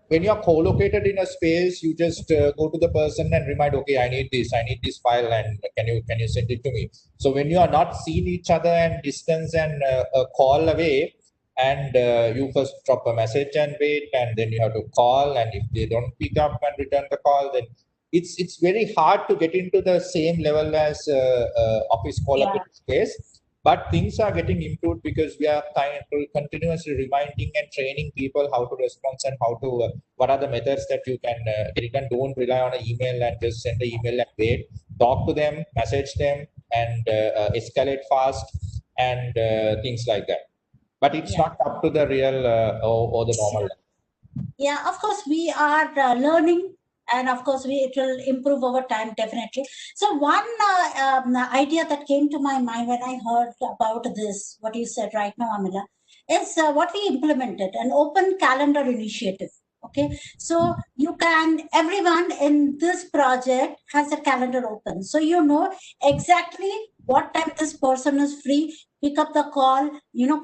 Speaker 7: when you're co-located in a space, you just go to the person and remind, okay, I need this file, and can you send it to me? So when you are not seeing each other and distance and a call away, and you first drop a message and wait, and then you have to call, and if they don't pick up and return the call, then it's very hard to get into the same level as office call-up in this case. But things are getting improved because we are continuously reminding and training people how to respond and how to what are the methods that you can get it done. Don't rely on an email and just send the email and wait. Talk to them, message them, and escalate fast and things like that. But it's not up to the real or the normal level.
Speaker 1: Yeah, of course, we are learning, and of course, it will improve over time, definitely. So one idea that came to my mind when I heard about this, what you said right now, Amila, is what we implemented, an open calendar initiative. Okay, so you can, everyone in this project has a calendar open. So you know exactly what time this person is free, pick up the call,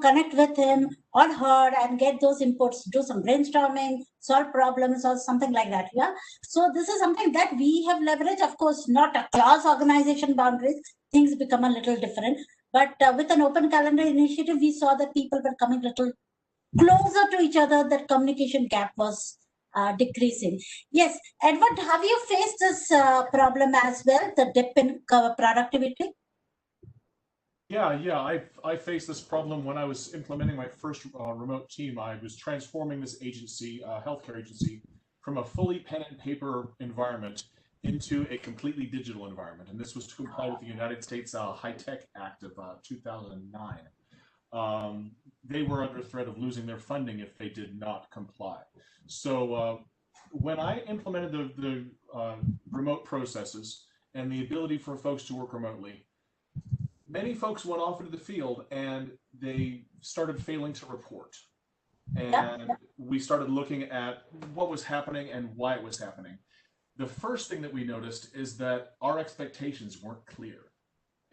Speaker 1: connect with him or her and get those inputs, do some brainstorming, solve problems or something like that. Yeah. So this is something that we have leveraged, of course, not across organization boundaries. Things become a little different. But with an open calendar initiative, we saw that people were coming a little closer to each other, that communication gap was decreasing. Yes, Edward, have you faced this problem as well, the dip in productivity?
Speaker 3: Yeah. I faced this problem when I was implementing my first remote team. I was transforming this agency, healthcare agency, from a fully pen and paper environment into a completely digital environment. And this was to comply with the United States High-Tech Act of 2009. They were under threat of losing their funding if they did not comply. So when I implemented the remote processes and the ability for folks to work remotely, many folks went off into the field and they started failing to report. And we started looking at what was happening and why it was happening. The first thing that we noticed is that our expectations weren't clear.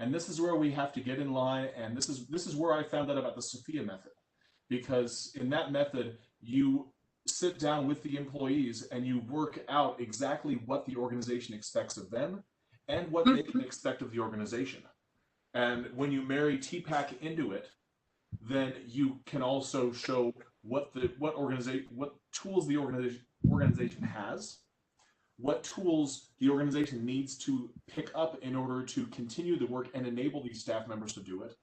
Speaker 3: And this is where we have to get in line. And this is where I found out about the Sophia method, because in that method, you sit down with the employees and you work out exactly what the organization expects of them and what they can expect of the organization. And when you marry TPAC into it, then you can also show what tools the organization has, what tools the organization needs to pick up in order to continue the work and enable these staff members to do it.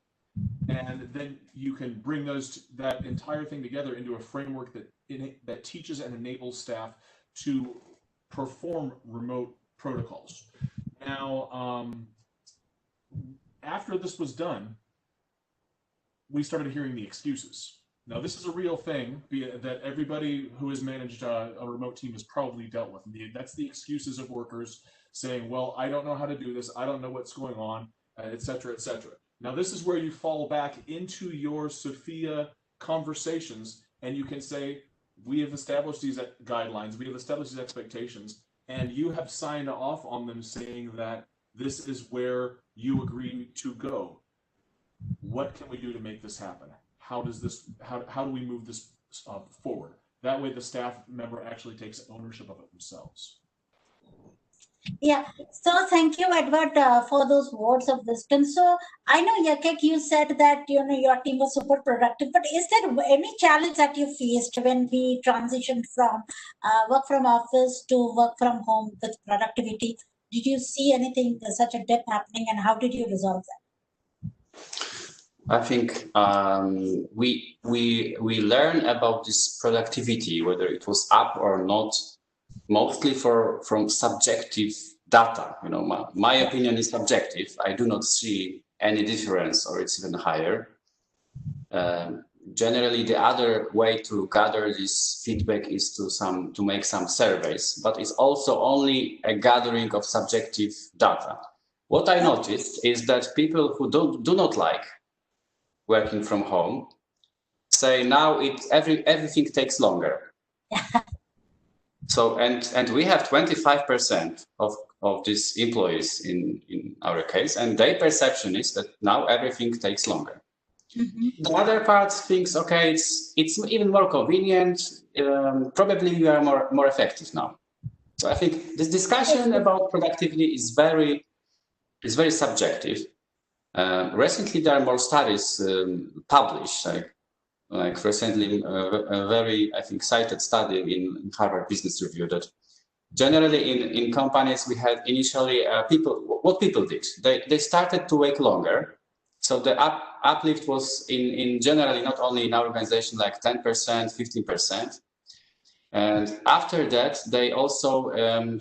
Speaker 3: And then you can bring that entire thing together into a framework that teaches and enables staff to perform remote protocols. Now, after this was done, we started hearing the excuses. Now, this is a real thing that everybody who has managed a remote team has probably dealt with. That's the excuses of workers saying, well, I don't know how to do this. I don't know what's going on, et cetera, et cetera. Now, this is where you fall back into your Sophia conversations, and you can say, we have established these guidelines, we have established these expectations, and you have signed off on them saying that this is where you agree to go. What can we do to make this happen? How do we move this forward? That way the staff member actually takes ownership of it themselves.
Speaker 1: Yeah, so thank you, Edward, for those words of wisdom. So I know, Yakek, you said that your team was super productive, but is there any challenge that you faced when we transitioned from work from office to work from home with productivity? Did you see anything, such a dip happening, and how did you resolve that?
Speaker 8: I think we learn about this productivity, whether it was up or not, mostly from subjective data. My opinion is subjective. I do not see any difference, or it's even higher. Generally, the other way to gather this feedback is to make some surveys, but it's also only a gathering of subjective data. What I noticed is that people who do not like working from home say now everything takes longer. So and we have 25% of these employees in our case, and their perception is that now everything takes longer. The other part thinks, okay, it's even more convenient. Probably we are more effective now. So I think this discussion about productivity is very Recently, there are more studies published, like like recently a very, I think, cited study in Harvard Business Review that generally in companies we had initially what people did, they started to work longer. So the uplift was in generally not only in our organization like 10%, 15%. And after that, they also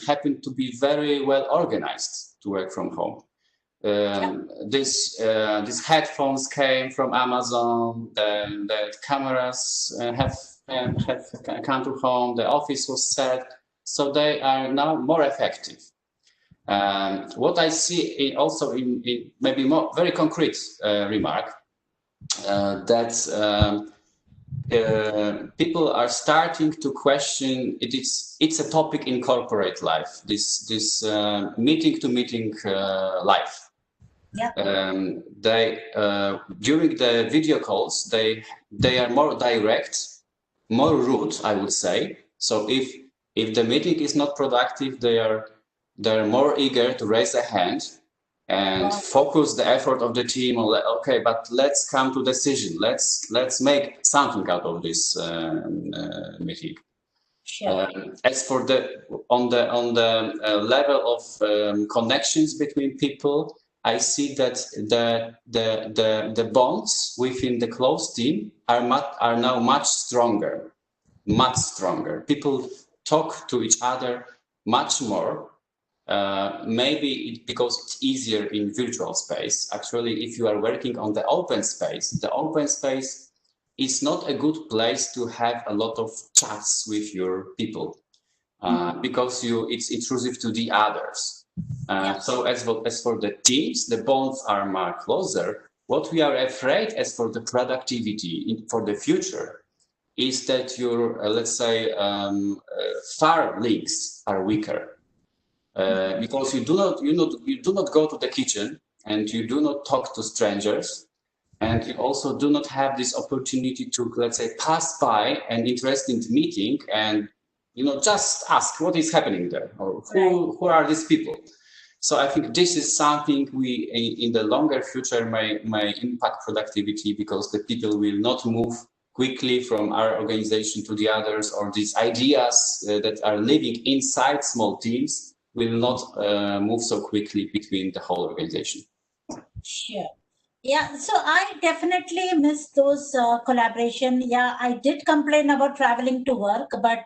Speaker 8: happened to be very well organized to work from home. These headphones came from Amazon. The cameras have come to home. The office was set, so they are now more effective. What I see also in maybe more very concrete remark that people are starting to question it's a topic in corporate life, this meeting to meeting life. Yeah. They during the video calls they are more direct, more rude, I would say. So if the meeting is not productive, they're more eager to raise a hand and focus the effort of the team on, okay, but let's come to decision. Let's make something out of this meeting. Sure. As for on the level of connections between people, I see that the bonds within the close team are now much stronger. People talk to each other much more. Maybe because it's easier in virtual space. Actually, if you are working on the open space is not a good place to have a lot of chats with your people because it's intrusive to the others. So as for the teams, the bonds are much closer. What we are afraid as for the productivity for the future is that your, let's say, far links are weaker. Because you do not go to the kitchen and you do not talk to strangers, and you also do not have this opportunity to, let's say, pass by an interesting meeting and just ask what is happening there or who are these people. So I think this is something we in the longer future may impact productivity, because the people will not move quickly from our organization to the others, or these ideas that are living inside small teams will not move so quickly between the whole organization.
Speaker 1: Sure. Yeah, so I definitely miss those collaboration. Yeah, I did complain about traveling to work, but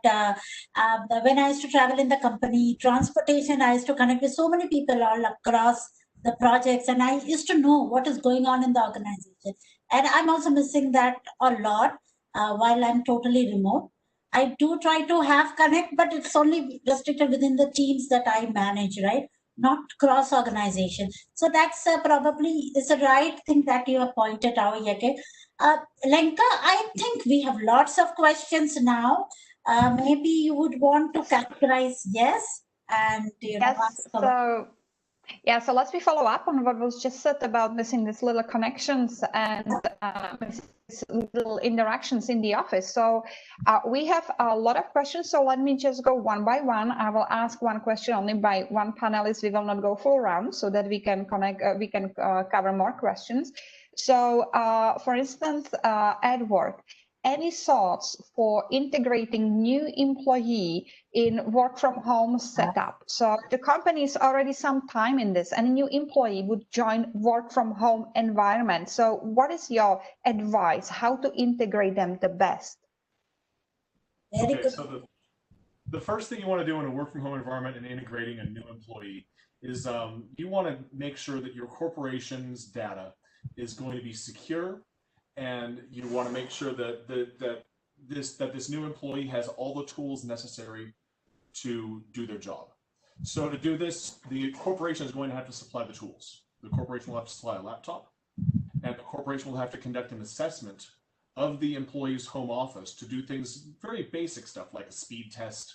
Speaker 1: when I used to travel in the company, transportation, I used to connect with so many people all across the projects, and I used to know what is going on in the organization. And I'm also missing that a lot while I'm totally remote. I do try to have connect, but it's only restricted within the teams that I manage, right? Not cross organization. So that's probably is the right thing that you have pointed out, Yeke. Lanka, I think we have lots of questions now. Maybe you would want to categorize yes and
Speaker 2: yes. So let me follow up on what was just said about missing these little connections and little interactions in the office. So we have a lot of questions. So let me just go one by one. I will ask one question only by one panelist. We will not go full round so that we can connect. We can cover more questions. So for instance, at work, any thoughts for integrating new employee in work from home setup? So the company is already some time in this, and a new employee would join work from home environment. So what is your advice? How to integrate them the best?
Speaker 3: Okay, so the first thing you want to do in a work from home environment and integrating a new employee is you want to make sure that your corporation's data is going to be secure, and you want to make sure that this new employee has all the tools necessary to do their job. So to do this, the corporation is going to have to supply the tools. The corporation will have to supply a laptop, and the corporation will have to conduct an assessment of the employee's home office to do things, very basic stuff like a speed test,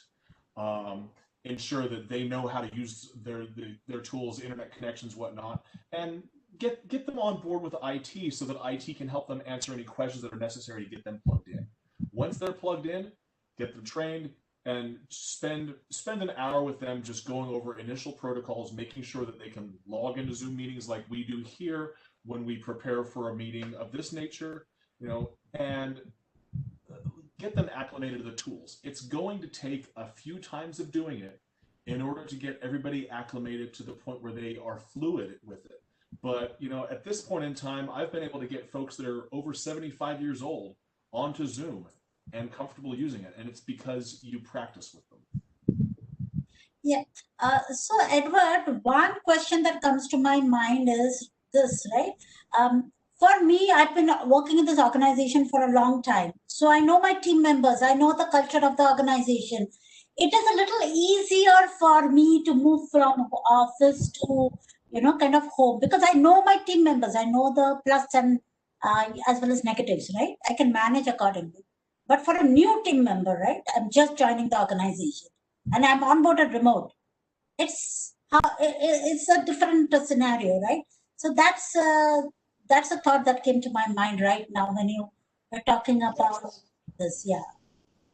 Speaker 3: ensure that they know how to use their tools, internet connections, whatnot, and get them on board with IT so that IT can help them answer any questions that are necessary to get them plugged in. Once they're plugged in, get them trained, and spend an hour with them just going over initial protocols, making sure that they can log into Zoom meetings like we do here when we prepare for a meeting of this nature, and get them acclimated to the tools. It's going to take a few times of doing it in order to get everybody acclimated to the point where they are fluid with it. But, you know, at this point in time, I've been able to get folks that are over 75 years old onto Zoom and comfortable using it. And it's because you practice with them.
Speaker 1: Yeah. So, Edward, one question that comes to my mind is this, right? For me, I've been working in this organization for a long time. So I know my team members, I know the culture of the organization. It is a little easier for me to move from office to, you know, kind of home, because I know my team members, I know the plus and as well as negatives, right? I can manage accordingly. But for a new team member, right, I'm just joining the organization and I'm onboarded remote. It's a different scenario, right? So that's a thought that came to my mind right now when you were talking about this. Yeah.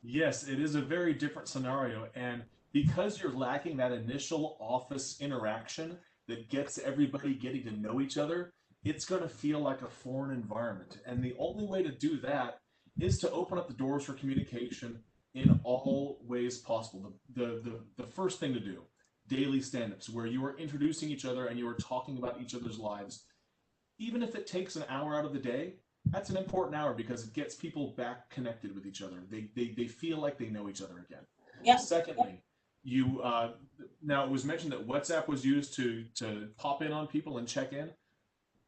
Speaker 3: Yes, it is a very different scenario. And because you're lacking that initial office interaction that gets everybody getting to know each other, it's going to feel like a foreign environment. And the only way to do that is to open up the doors for communication in all ways possible. The first thing to do, daily stand-ups, where you are introducing each other and you are talking about each other's lives. Even if it takes an hour out of the day, that's an important hour because it gets people back connected with each other. They feel like they know each other again.
Speaker 1: Yeah.
Speaker 3: Secondly, you now it was mentioned that WhatsApp was used to pop in on people and check in.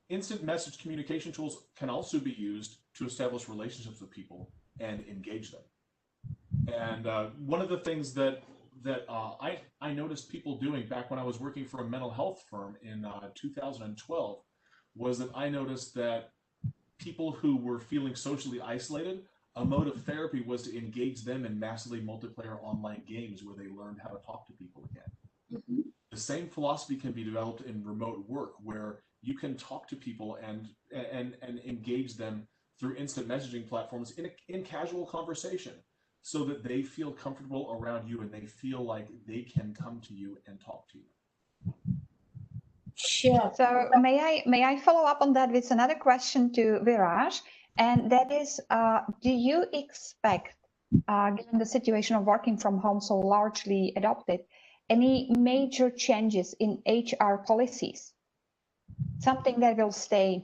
Speaker 3: Instant message communication tools can also be used to establish relationships with people and engage them. And one of the things that I noticed people doing back when I was working for a mental health firm in 2012 was that I noticed that people who were feeling socially isolated, a mode of therapy was to engage them in massively multiplayer online games where they learned how to talk to people again.
Speaker 1: Mm-hmm.
Speaker 3: The same philosophy can be developed in remote work, where you can talk to people and engage them through instant messaging platforms in casual conversation, so that they feel comfortable around you and they feel like they can come to you and talk to you.
Speaker 1: Sure.
Speaker 2: So may I follow up on that with another question to Viraj, and that is, do you expect, given the situation of working from home so largely adopted, any major changes in HR policies? Something that will stay?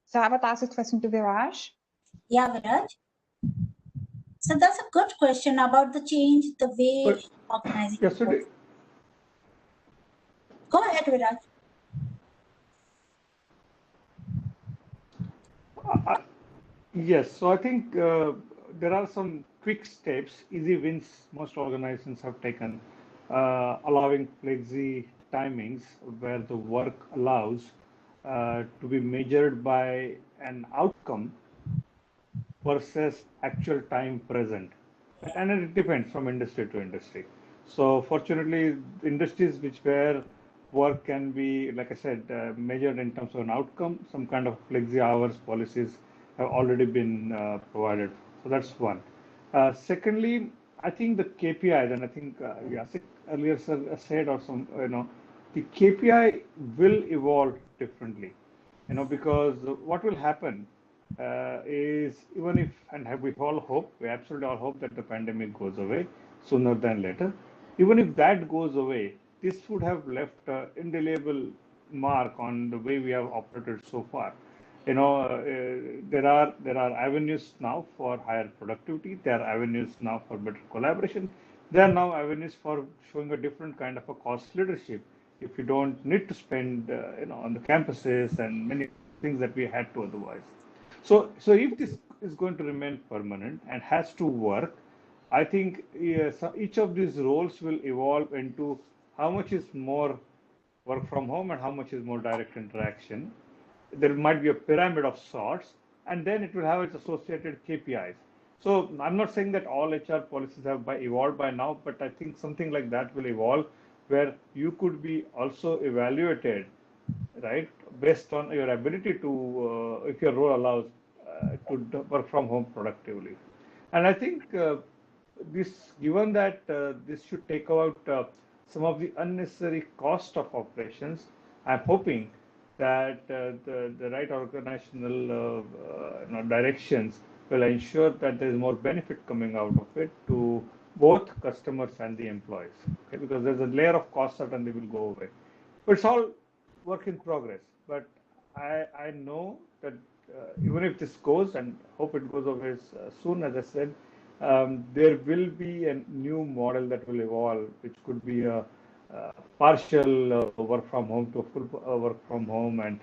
Speaker 2: So I would ask this question to Viraj.
Speaker 1: Yeah, Viraj. So that's a good question about the change, the way organizing.
Speaker 6: Yes,
Speaker 1: Go ahead, Viraj.
Speaker 6: Yes, so I think there are some quick steps, easy wins most organizations have taken, allowing flexi timings where the work allows to be measured by an outcome versus actual time present. And it depends from industry to industry. So fortunately, industries where work can be, like I said, measured in terms of an outcome, some kind of flexi hours policies have already been provided. So that's one. Secondly, I think the KPIs, and I think Yasik earlier said, or some, the KPI will evolve differently, because what will happen is, even if, and we all hope, we absolutely all hope that the pandemic goes away sooner than later. Even if that goes away, this would have left an indelible mark on the way we have operated so far. There are avenues now for higher productivity. There are avenues now for better collaboration. There are now avenues for showing a different kind of a cost leadership. If you don't need to spend, on the campuses and many things that we had to otherwise. So if this is going to remain permanent and has to work, I think each of these roles will evolve into how much is more work from home and how much is more direct interaction. There might be a pyramid of sorts, and then it will have its associated KPIs. So I'm not saying that all HR policies have evolved by now, but I think something like that will evolve, where you could be also evaluated, right, based on your ability to, if your role allows, to work from home productively. And I think given that this should take out some of the unnecessary cost of operations, I'm hoping that the right organizational directions will ensure that there is more benefit coming out of it to both customers and the employees. Okay? Because there's a layer of cost certainly will go away. But it's all work in progress. But I know that even if this goes, and hope it goes away soon, as I said, there will be a new model that will evolve, which could be a partial work from home to full work from home, and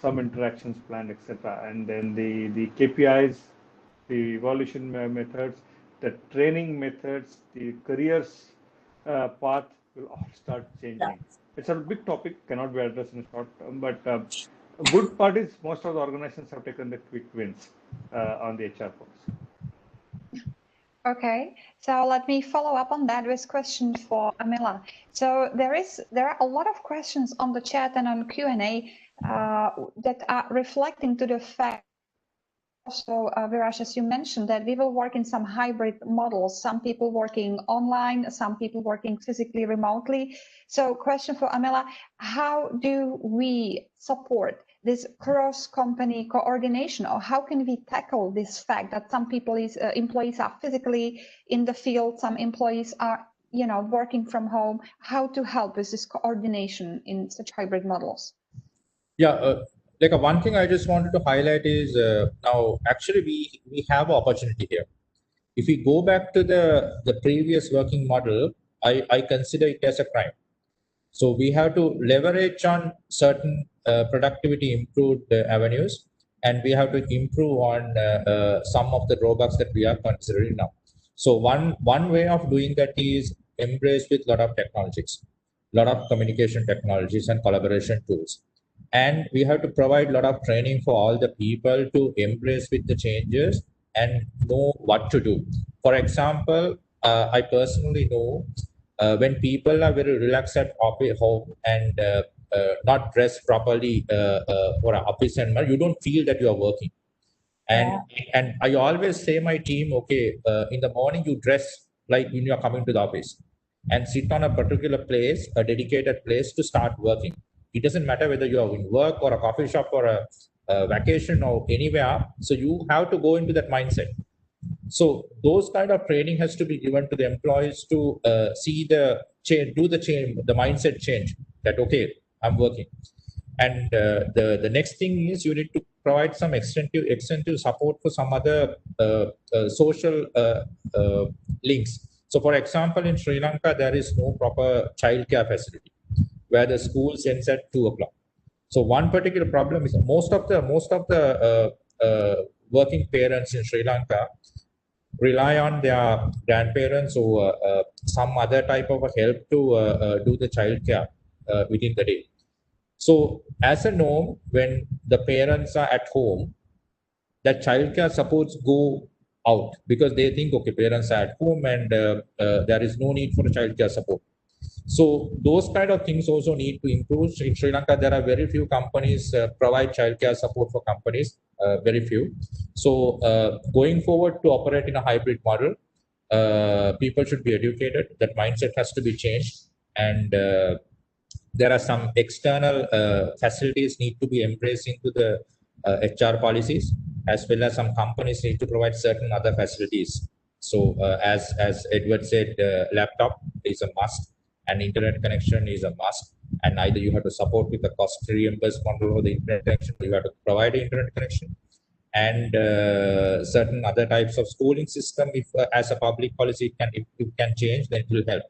Speaker 6: some interactions planned, etc. And then the KPIs, the evaluation methods, the training methods, the careers path will all start changing. It's a big topic, cannot be addressed in short term, but good part is most of the organizations have taken the quick wins on the HR force.
Speaker 2: Okay, so let me follow up on that with a question for Amila. So there are a lot of questions on the chat and on Q&A that are reflecting to the fact. Also, Viraj, as you mentioned, that we will work in some hybrid models, some people working online, some people working physically remotely. So question for Amila, how do we support this cross-company coordination, or how can we tackle this fact that some employees are physically in the field, some employees are working from home? How to help with this coordination in such hybrid models?
Speaker 7: Yeah, like one thing I just wanted to highlight is now actually we have an opportunity here. If we go back to the previous working model, I consider it as a crime. So we have to leverage on certain productivity improved avenues, and we have to improve on some of the drawbacks that we are considering now. So one way of doing that is embrace with a lot of technologies, a lot of communication technologies and collaboration tools. And we have to provide a lot of training for all the people to embrace with the changes and know what to do. For example, I personally know when people are very relaxed at home and not dressed properly for an office environment, you don't feel that you are working. And I always say my team, okay, in the morning you dress like when you are coming to the office and sit on a particular place, a dedicated place to start working. It doesn't matter whether you are in work or a coffee shop or a vacation or anywhere. So you have to go into that mindset. So those kind of training has to be given to the employees to see the change, do the change, the mindset change that, okay, I'm working. And the next thing is you need to provide some extensive support for some other social links. So for example, in Sri Lanka, there is no proper childcare facility where the school ends at 2 o'clock. So one particular problem is most of the working parents in Sri Lanka rely on their grandparents or some other type of help to do the childcare within the day. So as a norm, when the parents are at home, that childcare supports go out because they think, okay, parents are at home and there is no need for a childcare support. So those kind of things also need to improve. In Sri Lanka, there are very few companies provide childcare support for companies, very few. So going forward to operate in a hybrid model, people should be educated. That mindset has to be changed. And there are some external facilities need to be embraced into the HR policies, as well as some companies need to provide certain other facilities. So as Edward said, laptop is a must. And internet connection is a must, and either you have to support with the cost reimbursement or the internet connection, or you have to provide an internet connection, and certain other types of schooling system. If as a public policy it can change, then it will help.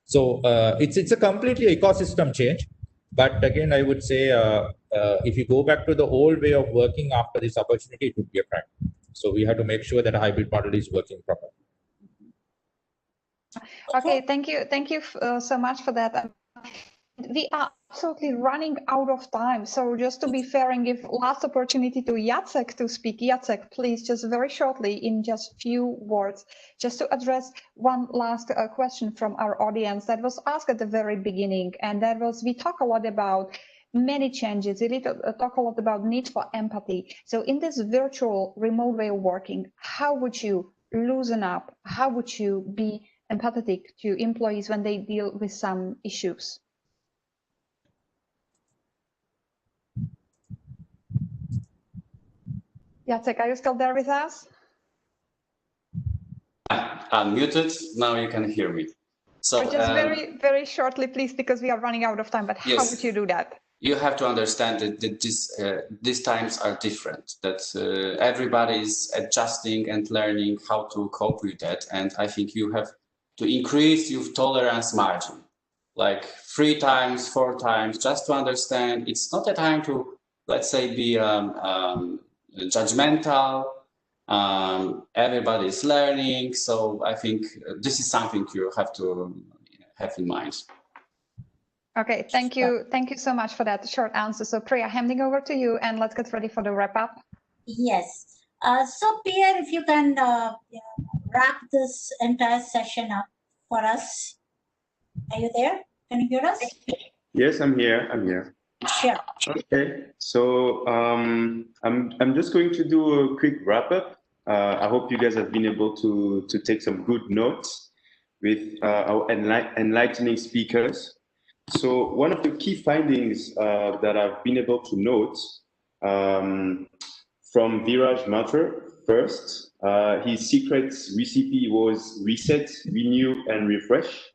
Speaker 7: So it's a completely ecosystem change. But again, I would say if you go back to the old way of working after this opportunity, it would be a crime. So we have to make sure that a hybrid model is working properly.
Speaker 2: Okay, thank you so much for that. We are absolutely running out of time. So just to be fair and give last opportunity to Jacek to speak. Jacek, please, just very shortly in just few words, just to address one last question from our audience that was asked at the very beginning. And that was, we talk a lot about many changes. We talk a lot about need for empathy. So in this virtual remote way of working, how would you loosen up? How would you be empathetic to employees when they deal with some issues? Jacek, are you still there with us?
Speaker 8: I'm muted. Now you can hear me. So
Speaker 2: just very shortly, please, because we are running out of time. But how would you do that?
Speaker 8: You have to understand that these times are different. That everybody is adjusting and learning how to cope with that. And I think you have to increase your tolerance margin, like 3 times, 4 times, just to understand. It's not a time to, let's say, be judgmental. Everybody is learning, so I think this is something you have to have in mind.
Speaker 2: Okay, thank you so much for that short answer. So Priya, handing over to you, and let's get ready for the wrap up.
Speaker 1: Yes. So Pierre, if you can wrap this entire session up for us. Are you there? Can you hear us?
Speaker 4: Yes, I'm here.
Speaker 1: Sure.
Speaker 4: Okay, so I'm just going to do a quick wrap up. I hope you guys have been able to take some good notes with our enlightening speakers. So one of the key findings that I've been able to note from Viraj Mhatre first, his secret recipe was reset, renew, and refresh.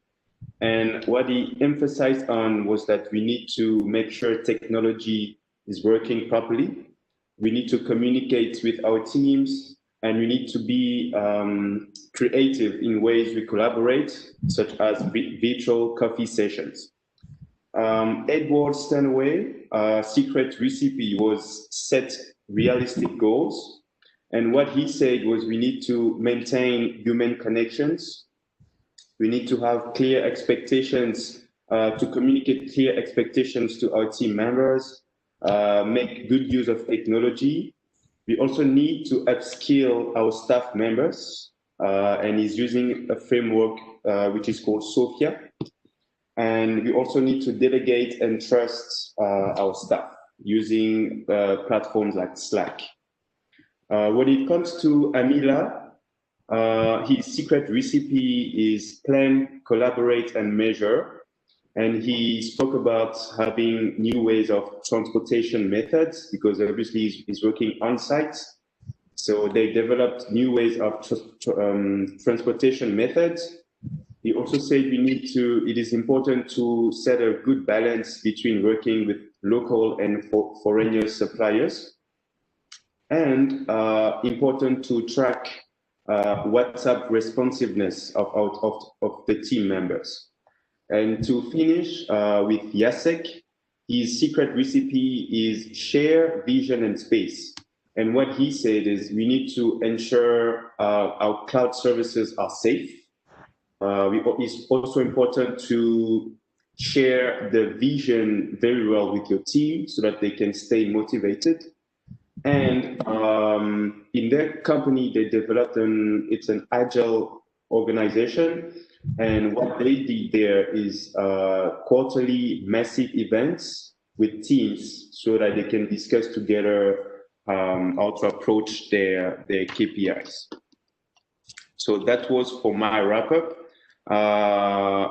Speaker 4: And what he emphasized on was that we need to make sure technology is working properly. We need to communicate with our teams, and we need to be creative in ways we collaborate, such as virtual coffee sessions. Edward Stanaway, secret recipe was set realistic goals. And what he said was we need to maintain human connections. We need to have clear expectations, to communicate clear expectations to our team members, make good use of technology. We also need to upskill our staff members, and he's using a framework which is called Sophia. And we also need to delegate and trust our staff using platforms like Slack. When it comes to Amila, his secret recipe is plan, collaborate, and measure. And he spoke about having new ways of transportation methods, because obviously he's working on site. So they developed new ways of transportation methods. He also said it is important to set a good balance between working with local and foreigner suppliers, and important to track WhatsApp responsiveness of the team members. And to finish with Jacek, his secret recipe is share, vision, and space. And what he said is we need to ensure our cloud services are safe. It's also important to share the vision very well with your team so that they can stay motivated. And in their company, they developed it's an agile organization. And what they did there is quarterly massive events with teams so that they can discuss together how to approach their KPIs. So that was for my wrap up.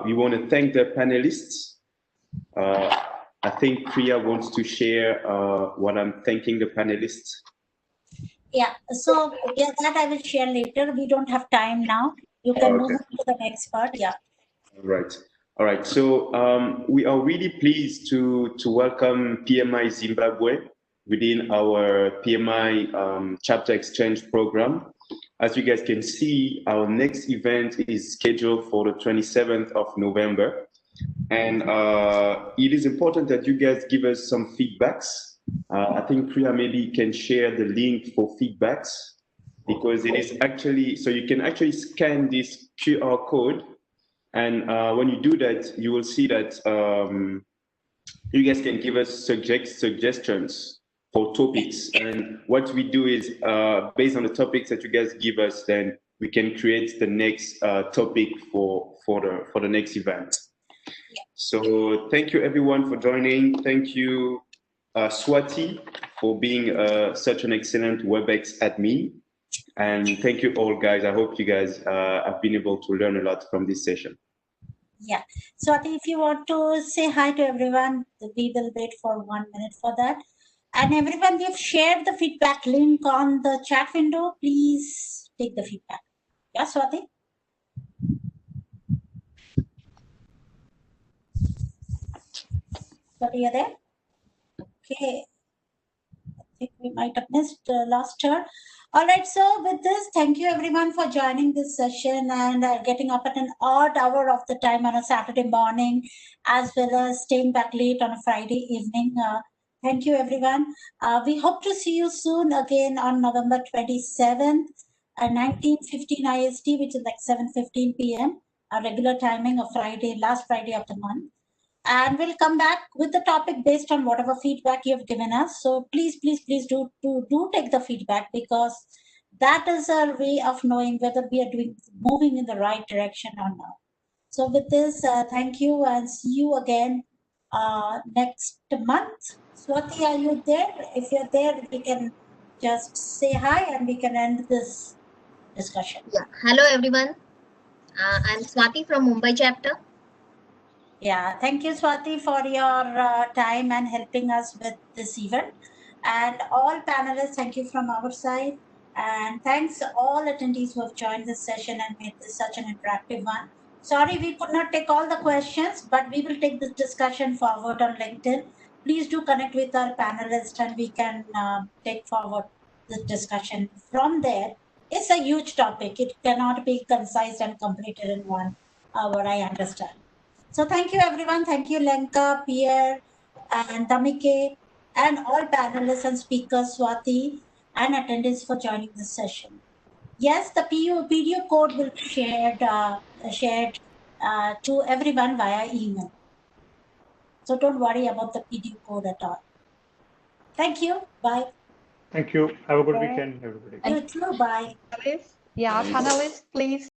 Speaker 4: We want to thank the panelists. I think Priya wants to share what I'm thanking the panelists.
Speaker 1: Yeah, so that I will share later. We don't have time now. You can move on to the next part. Yeah.
Speaker 4: All right. So we are really pleased to welcome PMI Zimbabwe within our PMI Chapter Exchange program. As you guys can see, our next event is scheduled for the 27th of November. And it is important that you guys give us some feedbacks. I think Priya maybe can share the link for feedbacks, because it is actually, so you can actually scan this QR code. And when you do that, you will see that you guys can give us suggestions for topics. And what we do is, based on the topics that you guys give us, then we can create the next topic for the next event. So thank you everyone for joining. Thank you, Swati, for being such an excellent WebEx admin. And thank you all, guys. I hope you guys have been able to learn a lot from this session.
Speaker 1: Yeah. Swati, if you want to say hi to everyone, we will wait for 1 minute for that. And everyone, we have shared the feedback link on the chat window. Please take the feedback. Yeah, Swati? Swati, you there? Okay. I think we might have missed last turn. All right, so with this, thank you everyone for joining this session and getting up at an odd hour of the time on a Saturday morning, as well as staying back late on a Friday evening. Thank you everyone. We hope to see you soon again on November 27th, 19:15 IST, which is like 7:15 p.m. Our regular timing of Friday, last Friday of the month. And we'll come back with the topic based on whatever feedback you've given us. So please do take the feedback, because that is our way of knowing whether we are moving in the right direction or not. So with this, thank you and see you again next month. Swati, are you there? If you're there, we can just say hi and we can end this discussion.
Speaker 9: Yeah. Hello, everyone. I'm Swati from Mumbai chapter.
Speaker 1: Yeah, thank you, Swati, for your time and helping us with this event. And all panelists, thank you from our side. And thanks to all attendees who have joined this session and made this such an interactive one. Sorry, we could not take all the questions, but we will take this discussion forward on LinkedIn. Please do connect with our panelists and we can take forward this discussion from there. It's a huge topic. It cannot be concise and completed in 1 hour, I understand. So thank you, everyone. Thank you, Lanka, Pierre, and Damike, and all panelists and speakers, Swati, and attendees for joining this session. Yes, the PDU code will be shared to everyone via email. So don't worry about the PDU code at all. Thank you. Bye.
Speaker 6: Thank you. Have a good weekend, everybody.
Speaker 1: You too. Bye.
Speaker 2: Yeah, panelists, please.